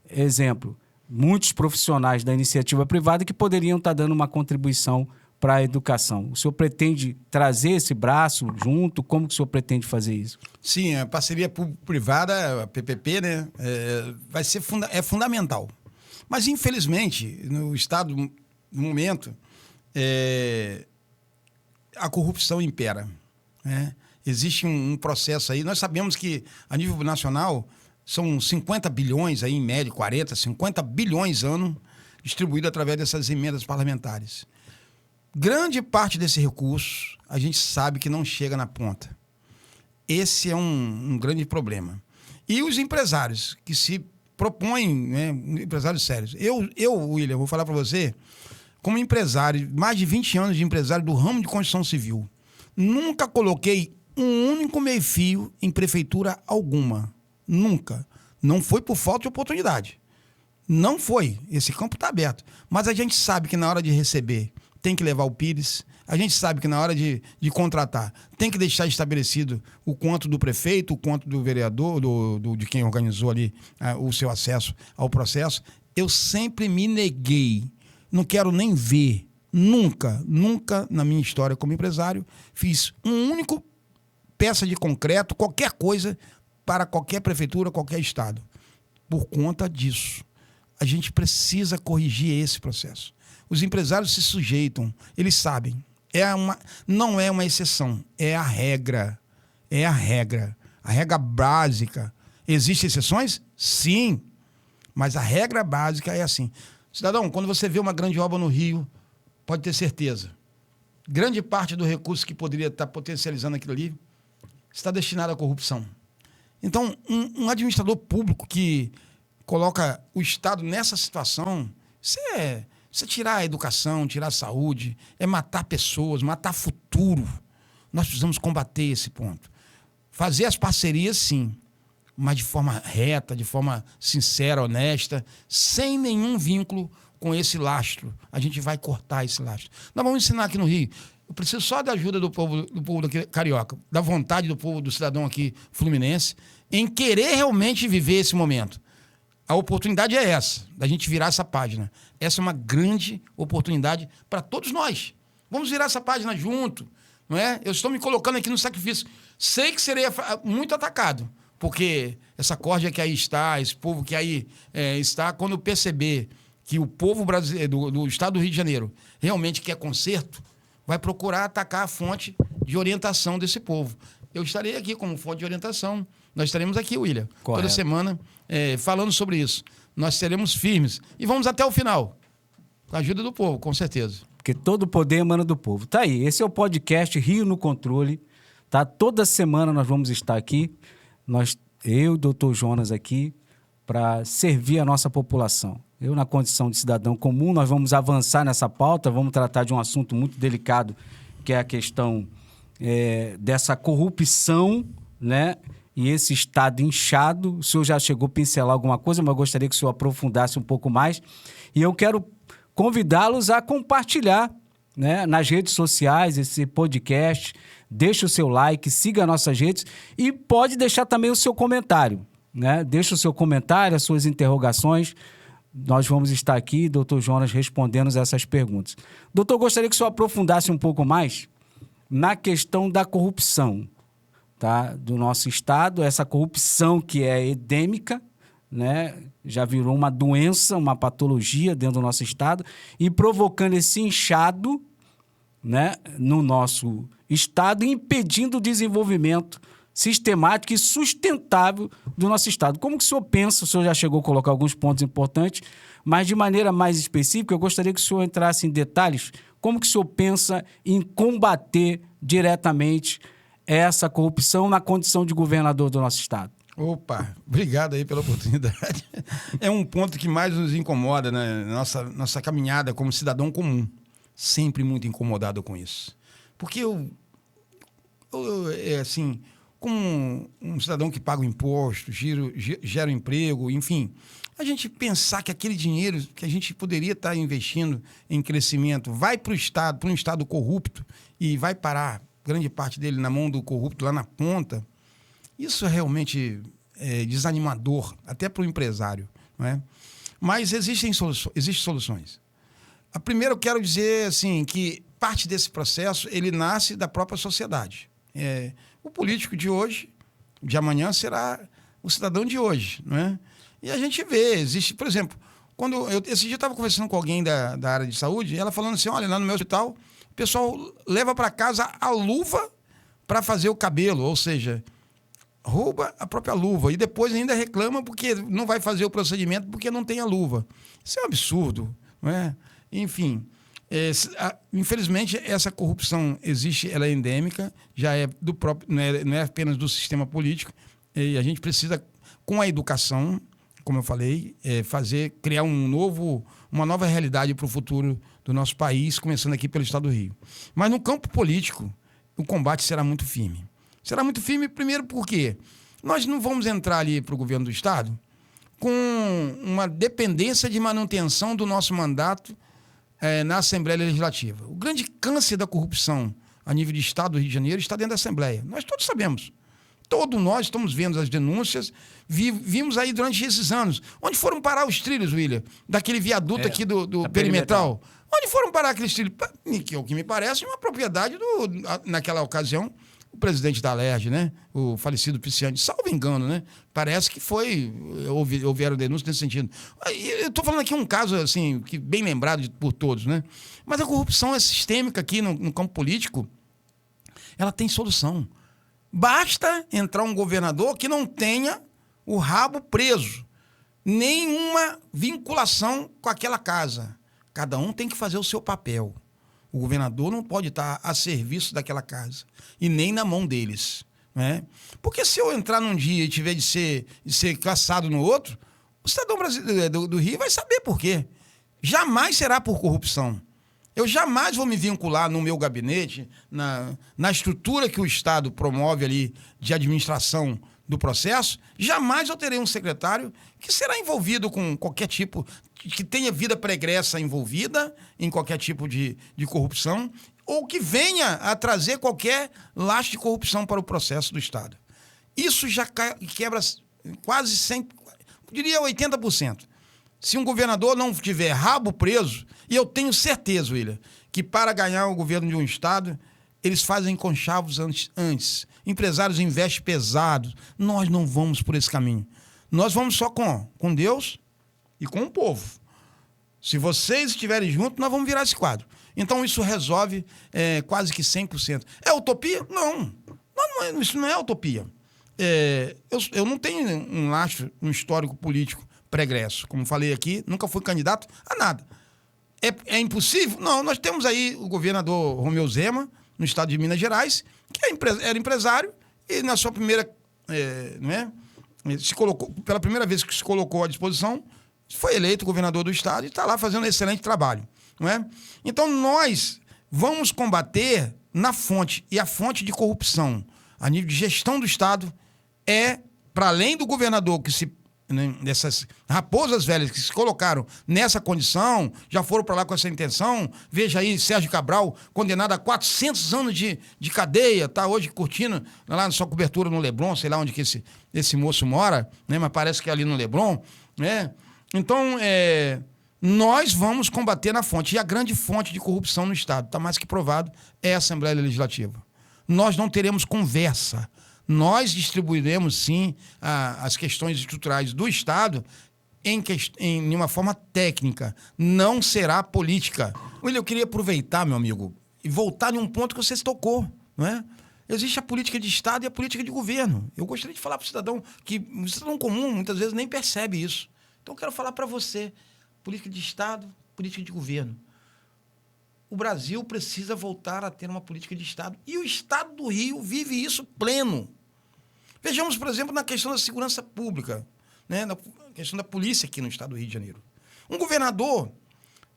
exemplo, muitos profissionais da iniciativa privada que poderiam estar dando uma contribuição para a educação. O senhor pretende trazer esse braço junto? Como que o senhor pretende fazer isso? Sim, a parceria público-privada, a PPP, né, vai ser fundamental. Mas, infelizmente, no Estado, no momento, a corrupção impera, né? Existe um processo aí. Nós sabemos que, a nível nacional, são 50 bilhões, aí, em média, 40, 50 bilhões ano, distribuído através dessas emendas parlamentares. Grande parte desse recurso, a gente sabe que não chega na ponta. Esse é um grande problema. E os empresários que se propõem, né, empresários sérios. William, vou falar para você, como empresário, mais de 20 anos de empresário do ramo de construção civil, nunca coloquei um único meio-fio em prefeitura alguma. Nunca. Não foi por falta de oportunidade. Não foi. Esse campo está aberto. Mas a gente sabe que na hora de receber tem que levar o Pires. A gente sabe que na hora de contratar tem que deixar estabelecido o quanto do prefeito, o quanto do vereador, de quem organizou ali o seu acesso ao processo. Eu sempre me neguei. Não quero nem ver. Nunca na minha história como empresário fiz um único peça de concreto, qualquer coisa, para qualquer prefeitura, qualquer estado. Por conta disso, a gente precisa corrigir esse processo. Os empresários se sujeitam, eles sabem. Não é uma exceção, é a regra. É a regra. A regra básica. Existem exceções? Sim. Mas a regra básica é assim. Cidadão, quando você vê uma grande obra no Rio, pode ter certeza, grande parte do recurso que poderia estar potencializando aquilo ali está destinado à corrupção. Então, um administrador público que coloca o Estado nessa situação, isso é tirar a educação, tirar a saúde, é matar pessoas, matar futuro. Nós precisamos combater esse ponto. Fazer as parcerias, sim, mas de forma reta, de forma sincera, honesta, sem nenhum vínculo com esse lastro. A gente vai cortar esse lastro. Nós vamos ensinar aqui no Rio. Eu preciso só da ajuda do povo daqui, carioca, da vontade do povo, do cidadão aqui fluminense, em querer realmente viver esse momento. A oportunidade é essa, da gente virar essa página. Essa é uma grande oportunidade para todos nós. Vamos virar essa página junto, não é? Eu estou me colocando aqui no sacrifício. Sei que serei muito atacado, porque essa corja que aí está, esse povo que aí está, quando perceber que o povo brasileiro, do estado do Rio de Janeiro realmente quer conserto, vai procurar atacar a fonte de orientação desse povo. Eu estarei aqui como fonte de orientação. Nós estaremos aqui, William, toda semana falando sobre isso. Nós seremos firmes e vamos até o final, com a ajuda do povo, com certeza. Porque todo o poder emana do povo. Tá aí, esse é o podcast Rio no Controle. Tá? Toda semana nós vamos estar aqui, eu e o Dr. Jonas aqui, para servir a nossa população. Eu, na condição de cidadão comum, nós vamos avançar nessa pauta, vamos tratar de um assunto muito delicado, que é a questão dessa corrupção, né? E esse estado inchado. O senhor já chegou a pincelar alguma coisa, mas eu gostaria que o senhor aprofundasse um pouco mais. E eu quero convidá-los a compartilhar, né, nas redes sociais esse podcast. Deixe o seu like, siga nossas redes e pode deixar também o seu comentário, né? Deixe o seu comentário, as suas interrogações. Nós vamos estar aqui, doutor Jonas, respondendo essas perguntas. Doutor, gostaria que o senhor aprofundasse um pouco mais na questão da corrupção, tá, do nosso estado, essa corrupção que é endêmica, né, já virou uma doença, uma patologia dentro do nosso estado e provocando esse inchado, né, no nosso estado e impedindo o desenvolvimento sistemático e sustentável do nosso estado. Como que o senhor pensa? O senhor já chegou a colocar alguns pontos importantes, mas de maneira mais específica, eu gostaria que o senhor entrasse em detalhes. Como que o senhor pensa em combater diretamente essa corrupção na condição de governador do nosso estado? Opa, obrigado aí pela oportunidade. É um ponto que mais nos incomoda, né? Nossa caminhada como cidadão comum. Sempre muito incomodado com isso. Porque assim, como um cidadão que paga o imposto, gera emprego, enfim, a gente pensar que aquele dinheiro que a gente poderia estar investindo em crescimento vai para o Estado, para um Estado corrupto, e vai parar grande parte dele na mão do corrupto lá na ponta, isso é realmente desanimador, até para o empresário, não é? Mas existem soluções. A primeira, eu quero dizer assim, que parte desse processo, ele nasce da própria sociedade. O político de hoje, de amanhã, será o cidadão de hoje, não é? E a gente vê, existe, por exemplo, esse dia eu estava conversando com alguém da área de saúde, e ela falando assim, olha, lá no meu hospital, o pessoal leva para casa a luva para fazer o cabelo, ou seja, rouba a própria luva e depois ainda reclama porque não vai fazer o procedimento porque não tem a luva. Isso é um absurdo, não é? Enfim, infelizmente essa corrupção existe, ela é endêmica, já é do próprio, não é apenas do sistema político, e a gente precisa, com a educação, como eu falei, criar uma nova realidade para o futuro do nosso país, começando aqui pelo Estado do Rio. Mas no campo político, o combate será muito firme. Será muito firme, primeiro porque nós não vamos entrar ali para o governo do Estado com uma dependência de manutenção do nosso mandato na Assembleia Legislativa. O grande câncer da corrupção a nível de Estado do Rio de Janeiro está dentro da Assembleia. Nós todos sabemos. Todos nós estamos vendo as denúncias, vimos aí durante esses anos. Onde foram parar os trilhos, William? Daquele viaduto aqui do Perimetral. Onde foram parar aqueles trilhos? Que é o que me parece uma propriedade naquela ocasião, o presidente da Alerj, né? O falecido Pisciani, salvo engano, né? Parece que houveram denúncias nesse sentido. Eu estou falando aqui um caso assim, que bem lembrado por todos, né? Mas a corrupção é sistêmica aqui no campo político, ela tem solução. Basta entrar um governador que não tenha o rabo preso, nenhuma vinculação com aquela casa. Cada um tem que fazer o seu papel. O governador não pode estar a serviço daquela casa e nem na mão deles, né? Porque se eu entrar num dia e tiver de ser caçado no outro, o cidadão brasileiro do Rio vai saber por quê. Jamais será por corrupção. Eu jamais vou me vincular no meu gabinete, na estrutura que o Estado promove ali de administração do processo, jamais eu terei um secretário que será envolvido com qualquer tipo, que tenha vida pregressa envolvida em qualquer tipo de corrupção, ou que venha a trazer qualquer laço de corrupção para o processo do Estado. Isso já quebra quase 100%, diria 80%. Se um governador não tiver rabo preso, e eu tenho certeza, William, que para ganhar o governo de um estado, eles fazem conchavos antes. Empresários investem pesado. Nós não vamos por esse caminho. Nós vamos só com Deus e com o povo. Se vocês estiverem juntos, nós vamos virar esse quadro. Então, isso resolve quase que 100%. É utopia? Não. Isso não é utopia. Eu não tenho um histórico político pregresso. Como falei aqui, nunca fui candidato a nada. É impossível? Não, nós temos aí o governador Romeu Zema, no estado de Minas Gerais, que era empresário e na sua primeira... se colocou, pela primeira vez que se colocou à disposição, foi eleito governador do estado e está lá fazendo um excelente trabalho. Não é? Então, nós vamos combater na fonte, e a fonte de corrupção a nível de gestão do estado para além do governador dessas raposas velhas que se colocaram nessa condição, já foram para lá com essa intenção. Veja aí, Sérgio Cabral, condenado a 400 anos de cadeia, tá hoje curtindo lá na sua cobertura no Leblon, sei lá onde que esse moço mora, né? Mas parece que é ali no Leblon, né? Então, nós vamos combater na fonte. E a grande fonte de corrupção no Estado, está mais que provado, é a Assembleia Legislativa. Nós não teremos conversa. Nós distribuiremos, sim, as questões estruturais do Estado em uma forma técnica. Não será política. William, eu queria aproveitar, meu amigo, e voltar em um ponto que você se tocou, não é? Existe a política de Estado e a política de governo. Eu gostaria de falar para o cidadão que o cidadão comum muitas vezes nem percebe isso. Então eu quero falar para você, política de Estado, política de governo. O Brasil precisa voltar a ter uma política de Estado. E o Estado do Rio vive isso pleno. Vejamos, por exemplo, na questão da segurança pública, né? Na questão da polícia aqui no Estado do Rio de Janeiro. Um governador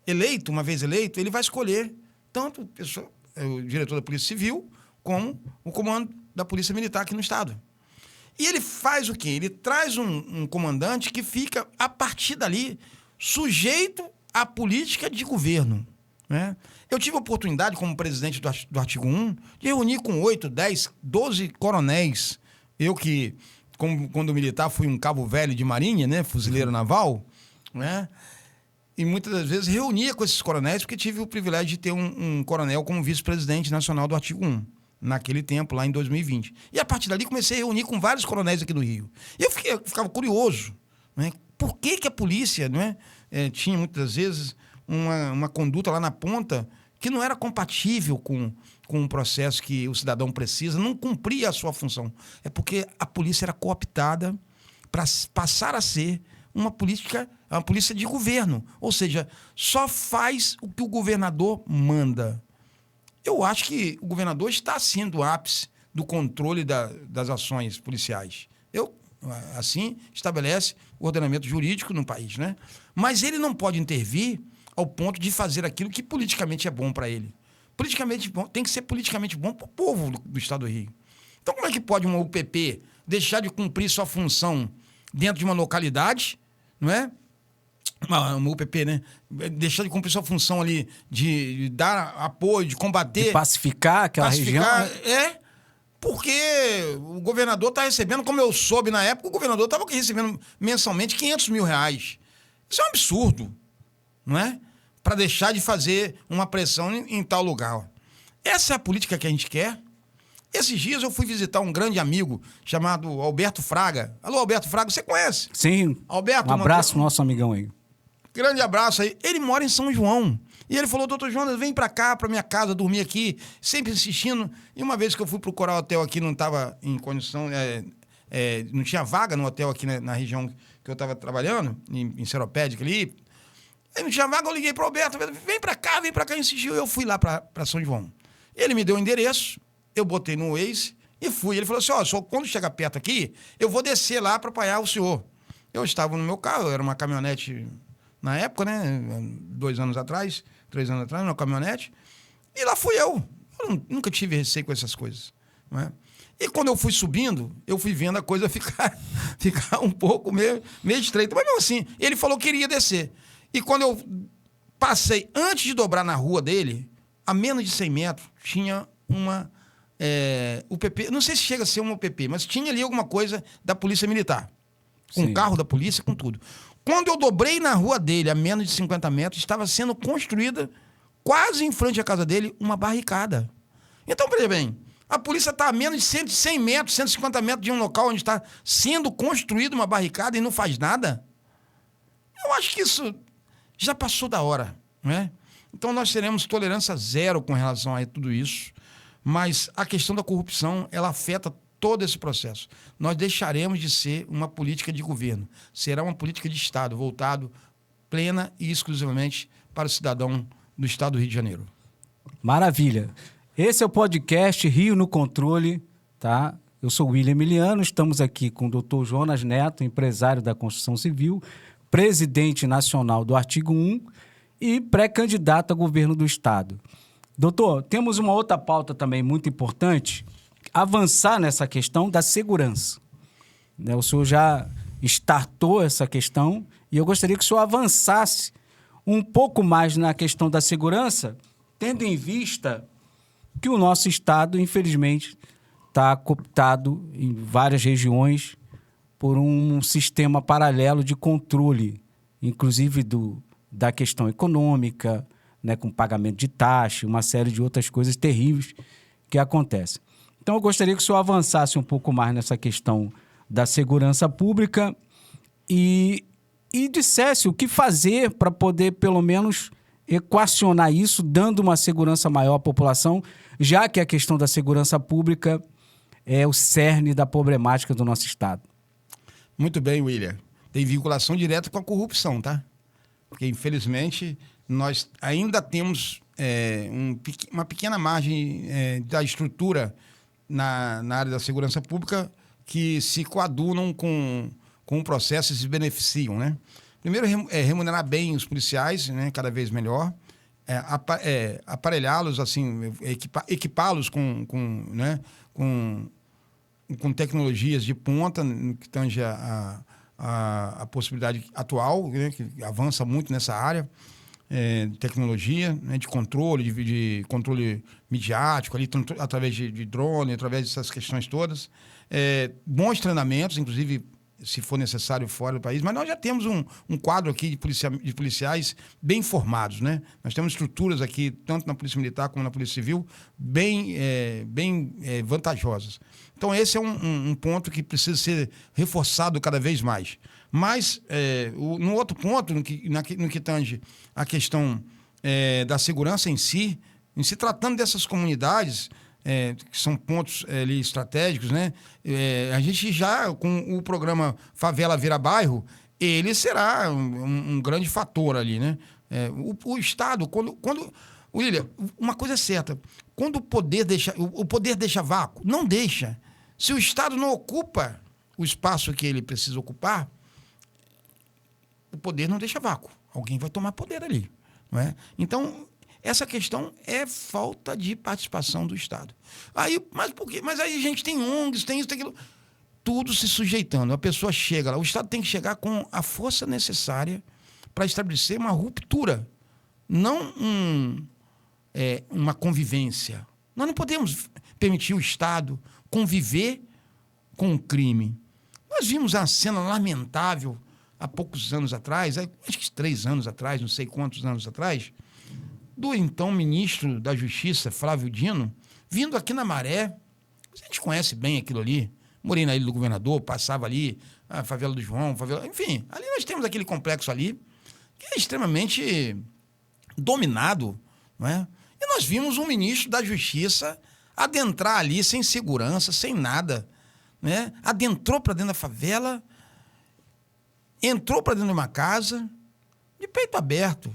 eleito, uma vez eleito, ele vai escolher tanto o diretor da Polícia Civil como o comando da Polícia Militar aqui no Estado. E ele faz o quê? Ele traz um comandante que fica, a partir dali, sujeito à política de governo, né? Eu tive a oportunidade, como presidente do artigo 1, de reunir com 8, 10, 12 coronéis. Eu que, quando militar, fui um cabo velho de marinha, né? Fuzileiro naval, né? e muitas das vezes reunia com esses coronéis, porque tive o privilégio de ter um coronel como vice-presidente nacional do Artigo 1, naquele tempo, lá em 2020. E a partir dali comecei a reunir com vários coronéis aqui do Rio. E eu ficava curioso, né? Por que a polícia, né, tinha muitas vezes uma conduta lá na ponta que não era compatível com um processo que o cidadão precisa, não cumpria a sua função. É porque a polícia era cooptada para passar a ser uma polícia de governo. Ou seja, só faz o que o governador manda. Eu acho que o governador está sendo o ápice do controle das ações policiais. Assim estabelece o ordenamento jurídico no país, né? Mas ele não pode intervir ao ponto de fazer aquilo que politicamente é bom para ele. Politicamente bom, tem que ser politicamente bom para o povo do Estado do Rio. Então, como é que pode uma UPP deixar de cumprir sua função dentro de uma localidade, não é? Uma UPP, né? Deixar de cumprir sua função ali de dar apoio, de combater... De pacificar aquela região. Porque o governador está recebendo, como eu soube na época, o governador estava recebendo mensalmente R$500 mil. Isso é um absurdo, não é? Para deixar de fazer uma pressão em tal lugar. Essa é a política que a gente quer. Esses dias eu fui visitar um grande amigo chamado Alberto Fraga. Alô, Alberto Fraga, você conhece? Sim. Alberto, um abraço pro nosso amigão aí. Grande abraço aí. Ele mora em São João. E ele falou, doutor Jonas, vem pra cá, pra minha casa, dormir aqui. Sempre insistindo. E uma vez que eu fui procurar o hotel aqui, não estava em condição... não tinha vaga no hotel aqui na região que eu estava trabalhando, em Seropédica ali. Aí não tinha vaga, eu liguei pro Alberto. Vem pra cá, insistiu. Eu fui lá pra São João. Ele me deu o endereço, eu botei no Waze e fui. Ele falou assim, quando chegar perto aqui, eu vou descer lá para apanhar o senhor. Eu estava no meu carro, era uma caminhonete na época, né? 2 anos atrás, 3 anos atrás, uma caminhonete. E lá fui eu. Nunca tive receio com essas coisas, não é? E quando eu fui subindo, eu fui vendo a coisa ficar um pouco meio estreita. Mas mesmo assim, ele falou que iria descer. E quando eu passei, antes de dobrar na rua dele, a menos de 100 metros, tinha uma UPP. Não sei se chega a ser uma UPP, mas tinha ali alguma coisa da Polícia Militar. Com o carro da polícia, com tudo. Quando eu dobrei na rua dele, a menos de 50 metros, estava sendo construída, quase em frente à casa dele, uma barricada. Então, veja bem, a polícia está a menos de 100 metros, 150 metros de um local onde está sendo construída uma barricada e não faz nada. Eu acho que isso já passou da hora, não é? Então, nós teremos tolerância zero com relação a tudo isso, mas a questão da corrupção, ela afeta todo esse processo. Nós deixaremos de ser uma política de governo. Será uma política de Estado, voltado plena e exclusivamente para o cidadão do Estado do Rio de Janeiro. Maravilha. Esse é o podcast Rio no Controle, tá? Eu sou o William Emiliano, estamos aqui com o Dr. Jonas Neto, empresário da construção civil, presidente nacional do Artigo 1 e pré-candidato a governo do Estado. Doutor, temos uma outra pauta também muito importante, avançar nessa questão da segurança. O senhor já startou essa questão e eu gostaria que o senhor avançasse um pouco mais na questão da segurança, tendo em vista que o nosso Estado, infelizmente, está cooptado em várias regiões por um sistema paralelo de controle, inclusive da questão econômica, né, com pagamento de taxa, uma série de outras coisas terríveis que acontecem. Então, eu gostaria que o senhor avançasse um pouco mais nessa questão da segurança pública e dissesse o que fazer para poder, pelo menos, equacionar isso, dando uma segurança maior à população, já que a questão da segurança pública é o cerne da problemática do nosso Estado. Muito bem, William. Tem vinculação direta com a corrupção, tá? Porque, infelizmente, nós ainda temos uma pequena margem da estrutura na área da segurança pública que se coadunam com o processo e se beneficiam, né? Primeiro, remunerar bem os policiais, né? Cada vez melhor. Aparelhá-los, assim, equipá-los com tecnologias de ponta, que tange a possibilidade atual, né? Que avança muito nessa área. Tecnologia, né, de controle, de controle midiático, ali, através de drone, através dessas questões todas. Bons treinamentos, inclusive se for necessário, fora do país, mas nós já temos um quadro aqui de policiais bem formados, né? Nós temos estruturas aqui, tanto na Polícia Militar como na Polícia Civil, bem vantajosas. Então, esse é um ponto que precisa ser reforçado cada vez mais. Mas, no outro ponto, no que tange a questão da segurança em se tratando dessas comunidades, que são pontos ali estratégicos, né? A gente já, com o programa Favela Vira Bairro, ele será um grande fator ali, né? O Estado, William, uma coisa é certa, quando o poder deixa vácuo, não deixa. Se o Estado não ocupa o espaço que ele precisa ocupar, o poder não deixa vácuo. Alguém vai tomar poder ali, não é? Então, essa questão é falta de participação do Estado. Mas por quê? Mas aí a gente tem ONGs, tem isso, tem aquilo. Tudo se sujeitando. A pessoa chega lá. O Estado tem que chegar com a força necessária para estabelecer uma ruptura, não uma convivência. Nós não podemos permitir o Estado conviver com o crime. Nós vimos a cena lamentável há poucos anos atrás, acho que 3 anos atrás, não sei quantos anos atrás, do então ministro da Justiça, Flávio Dino, vindo aqui na Maré. A gente conhece bem aquilo ali. Morei na Ilha do Governador, passava ali, a Favela do João, enfim, ali nós temos aquele complexo ali, que é extremamente dominado, não é? E nós vimos um ministro da Justiça adentrar ali sem segurança, sem nada, né? Adentrou para dentro da favela, entrou para dentro de uma casa, de peito aberto.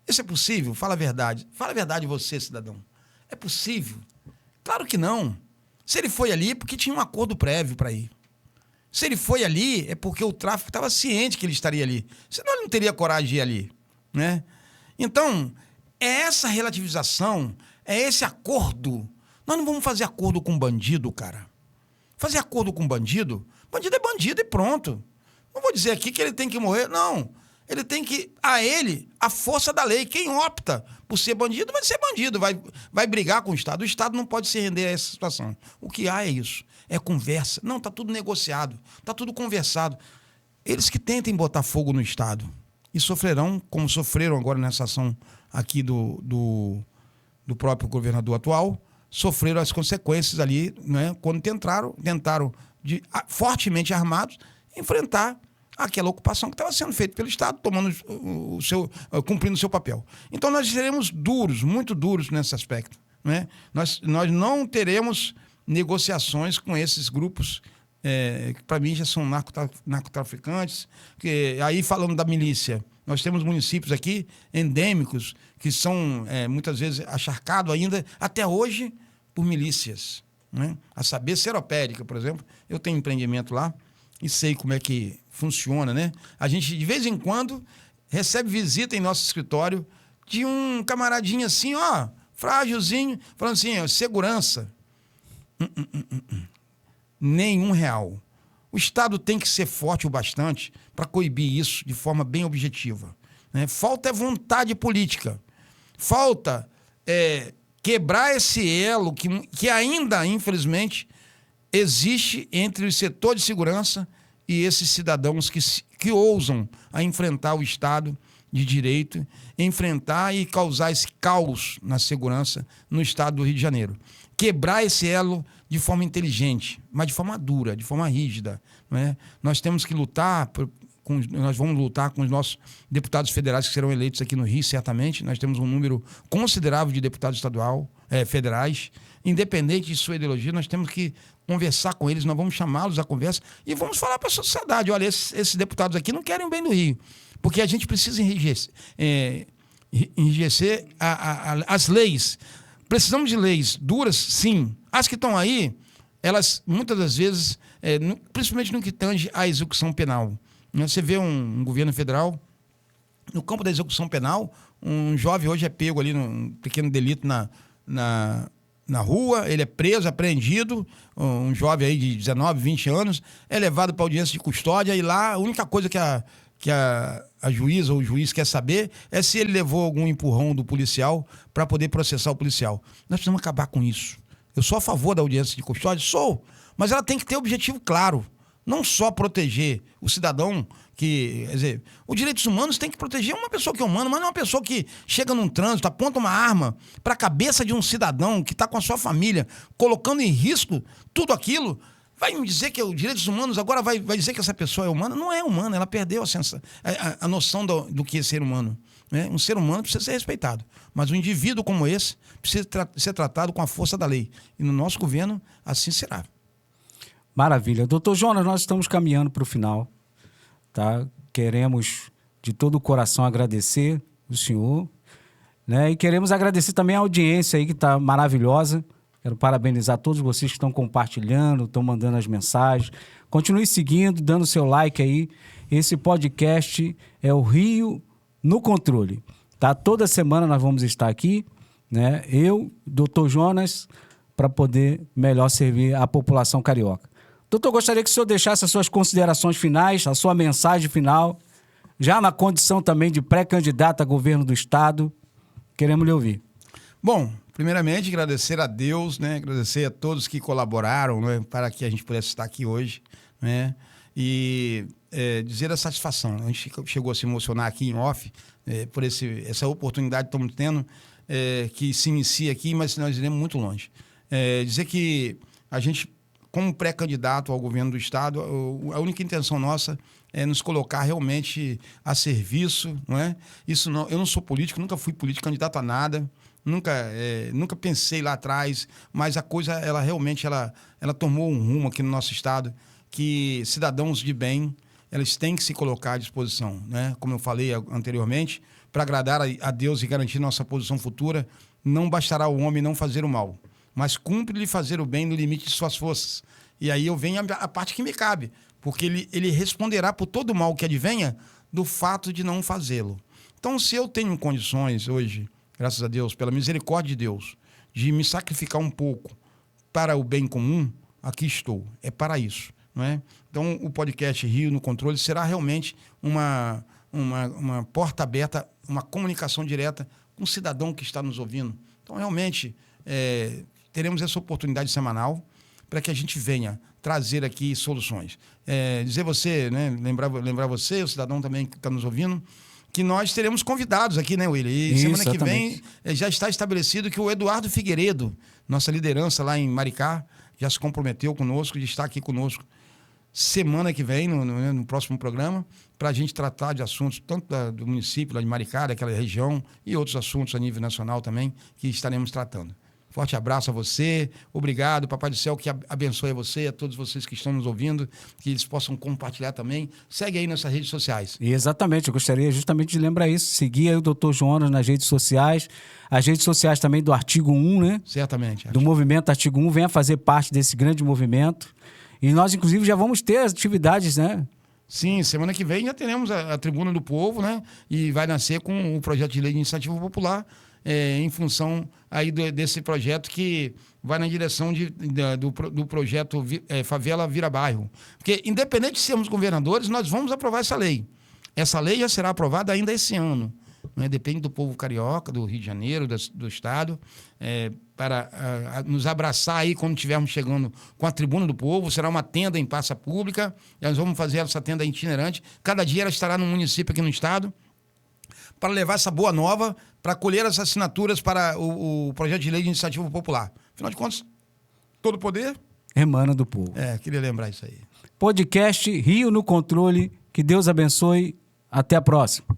Isso é possível? Fala a verdade. Fala a verdade você, cidadão. É possível? Claro que não. Se ele foi ali, é porque tinha um acordo prévio para ir. Se ele foi ali, é porque o tráfico estava ciente que ele estaria ali. Senão ele não teria coragem de ir ali, né? Então, é essa relativização, é esse acordo. Nós não vamos fazer acordo com bandido, cara. Fazer acordo com bandido é bandido e pronto. Não vou dizer aqui que ele tem que morrer, não. Ele tem que, a força da lei. Quem opta por ser bandido vai ser bandido, vai brigar com o Estado. O Estado não pode se render a essa situação. O que há é isso, é conversa. Não, está tudo negociado, está tudo conversado. Eles que tentem botar fogo no Estado e sofrerão, como sofreram agora nessa ação aqui do próprio governador atual, sofreram as consequências ali, né, quando tentaram fortemente armados, enfrentar aquela ocupação que estava sendo feita pelo Estado, cumprindo o seu papel. Então, nós seremos duros, muito duros nesse aspecto, né? Nós não teremos negociações com esses grupos que, para mim, já são narcotraficantes. Aí, falando da milícia, nós temos municípios aqui endêmicos que são, muitas vezes, acharcados ainda, até hoje, por milícias, né? A saber, Seropédica, por exemplo. Eu tenho empreendimento lá e sei como é que funciona, né? A gente, de vez em quando, recebe visita em nosso escritório de um camaradinho assim, ó, frágilzinho, falando assim, ó, segurança. Nenhum real. O Estado tem que ser forte o bastante para coibir isso de forma bem objetiva, né? Falta vontade política. Falta quebrar esse elo que ainda, infelizmente, existe entre o setor de segurança e esses cidadãos que ousam a enfrentar o Estado de Direito, enfrentar e causar esse caos na segurança no Estado do Rio de Janeiro. Quebrar esse elo de forma inteligente, mas de forma dura, de forma rígida, não é? Nós temos que lutar, nós vamos lutar com os nossos deputados federais que serão eleitos aqui no Rio, certamente. Nós temos um número considerável de deputados federais. Independente de sua ideologia, nós temos que conversar com eles, nós vamos chamá-los à conversa e vamos falar para a sociedade, olha, esses deputados aqui não querem o bem do Rio, porque a gente precisa enrijecer as leis. Precisamos de leis duras, sim. As que estão aí, elas, muitas das vezes, principalmente no que tange à execução penal. Você vê um governo federal, no campo da execução penal, um jovem hoje é pego ali num pequeno delito na rua, ele é preso, apreendido, um jovem aí de 19, 20 anos, é levado para audiência de custódia e lá a única coisa que a juíza ou o juiz quer saber é se ele levou algum empurrão do policial para poder processar o policial. Nós precisamos acabar com isso. Eu sou a favor da audiência de custódia? Sou, mas ela tem que ter objetivo claro. Não só proteger o cidadão que... Quer dizer, os direitos humanos tem que proteger uma pessoa que é humana, mas não uma pessoa que chega num trânsito, aponta uma arma para a cabeça de um cidadão que está com a sua família, colocando em risco tudo aquilo. Vai me dizer que os direitos humanos agora vai dizer que essa pessoa é humana? Não é humana, ela perdeu a noção do que é ser humano. Né? Um ser humano precisa ser respeitado, mas um indivíduo como esse precisa ser tratado com a força da lei. E no nosso governo, assim será. Maravilha. Doutor Jonas, nós estamos caminhando para o final. Tá? Queremos, de todo o coração, agradecer o senhor. Né? E queremos agradecer também a audiência aí, que está maravilhosa. Quero parabenizar todos vocês que estão compartilhando, estão mandando as mensagens. Continue seguindo, dando seu like aí. Esse podcast é o Rio no Controle. Tá? Toda semana nós vamos estar aqui, né? Eu, Dr. Jonas, para poder melhor servir a população carioca. Doutor, gostaria que o senhor deixasse as suas considerações finais, a sua mensagem final, já na condição também de pré-candidato a governo do Estado. Queremos lhe ouvir. Bom, primeiramente, agradecer a Deus, né? Agradecer a todos que colaboraram, né? Para que a gente pudesse estar aqui hoje, né? E dizer a satisfação. A gente chegou a se emocionar aqui em off por essa oportunidade que estamos tendo, que se inicia aqui, mas nós iremos muito longe. Dizer que a gente, como pré-candidato ao governo do Estado, a única intenção nossa é nos colocar realmente a serviço, não é? Isso não, eu não sou político, nunca fui político, candidato a nada. Nunca pensei lá atrás, mas a coisa, ela realmente ela tomou um rumo aqui no nosso estado, que cidadãos de bem, eles têm que se colocar à disposição, né? Como eu falei anteriormente, para agradar a Deus e garantir nossa posição futura, não bastará o homem não fazer o mal, mas cumpre-lhe fazer o bem no limite de suas forças. E aí eu venho a parte que me cabe, porque ele responderá por todo o mal que advenha do fato de não fazê-lo. Então, se eu tenho condições hoje, graças a Deus, pela misericórdia de Deus, de me sacrificar um pouco para o bem comum, aqui estou. É para isso, não é? Então, o podcast Rio no Controle será realmente uma porta aberta, uma comunicação direta com o cidadão que está nos ouvindo. Então, realmente, teremos essa oportunidade semanal para que a gente venha trazer aqui soluções. Dizer você, né? Lembrar você, o cidadão também que está nos ouvindo, que nós teremos convidados aqui, né, William? E Isso, semana que exatamente. vem já está estabelecido que o Eduardo Figueiredo, nossa liderança lá em Maricá, já se comprometeu conosco de estar aqui conosco semana que vem, no próximo programa, para a gente tratar de assuntos tanto do município lá de Maricá, daquela região, e outros assuntos a nível nacional também, que estaremos tratando. Forte abraço a você, obrigado, Papai do Céu, que abençoe você, a todos vocês que estão nos ouvindo, que eles possam compartilhar também. Segue aí nas redes sociais. Exatamente, eu gostaria justamente de lembrar isso, seguir aí o Dr. Jonas nas redes sociais, as redes sociais também do Artigo 1, né? Certamente. Do movimento Artigo 1, venha fazer parte desse grande movimento. E nós, inclusive, já vamos ter as atividades, né? Sim, semana que vem já teremos a Tribuna do Povo, né? E vai nascer com o projeto de lei de iniciativa popular, em função aí desse projeto que vai na direção do projeto Favela Vira Bairro. Porque, independente de sermos governadores, nós vamos aprovar essa lei. Essa lei já será aprovada ainda esse ano. Né? Depende do povo carioca, do Rio de Janeiro, do Estado, para nos abraçar aí quando estivermos chegando com a Tribuna do Povo. Será uma tenda em praça pública. Nós vamos fazer essa tenda itinerante. Cada dia ela estará num município aqui no Estado, para levar essa boa nova, para colher as assinaturas para o projeto de lei de iniciativa popular. Afinal de contas, todo poder Emana do povo. queria lembrar isso aí. Podcast Rio no Controle. Que Deus abençoe. Até a próxima.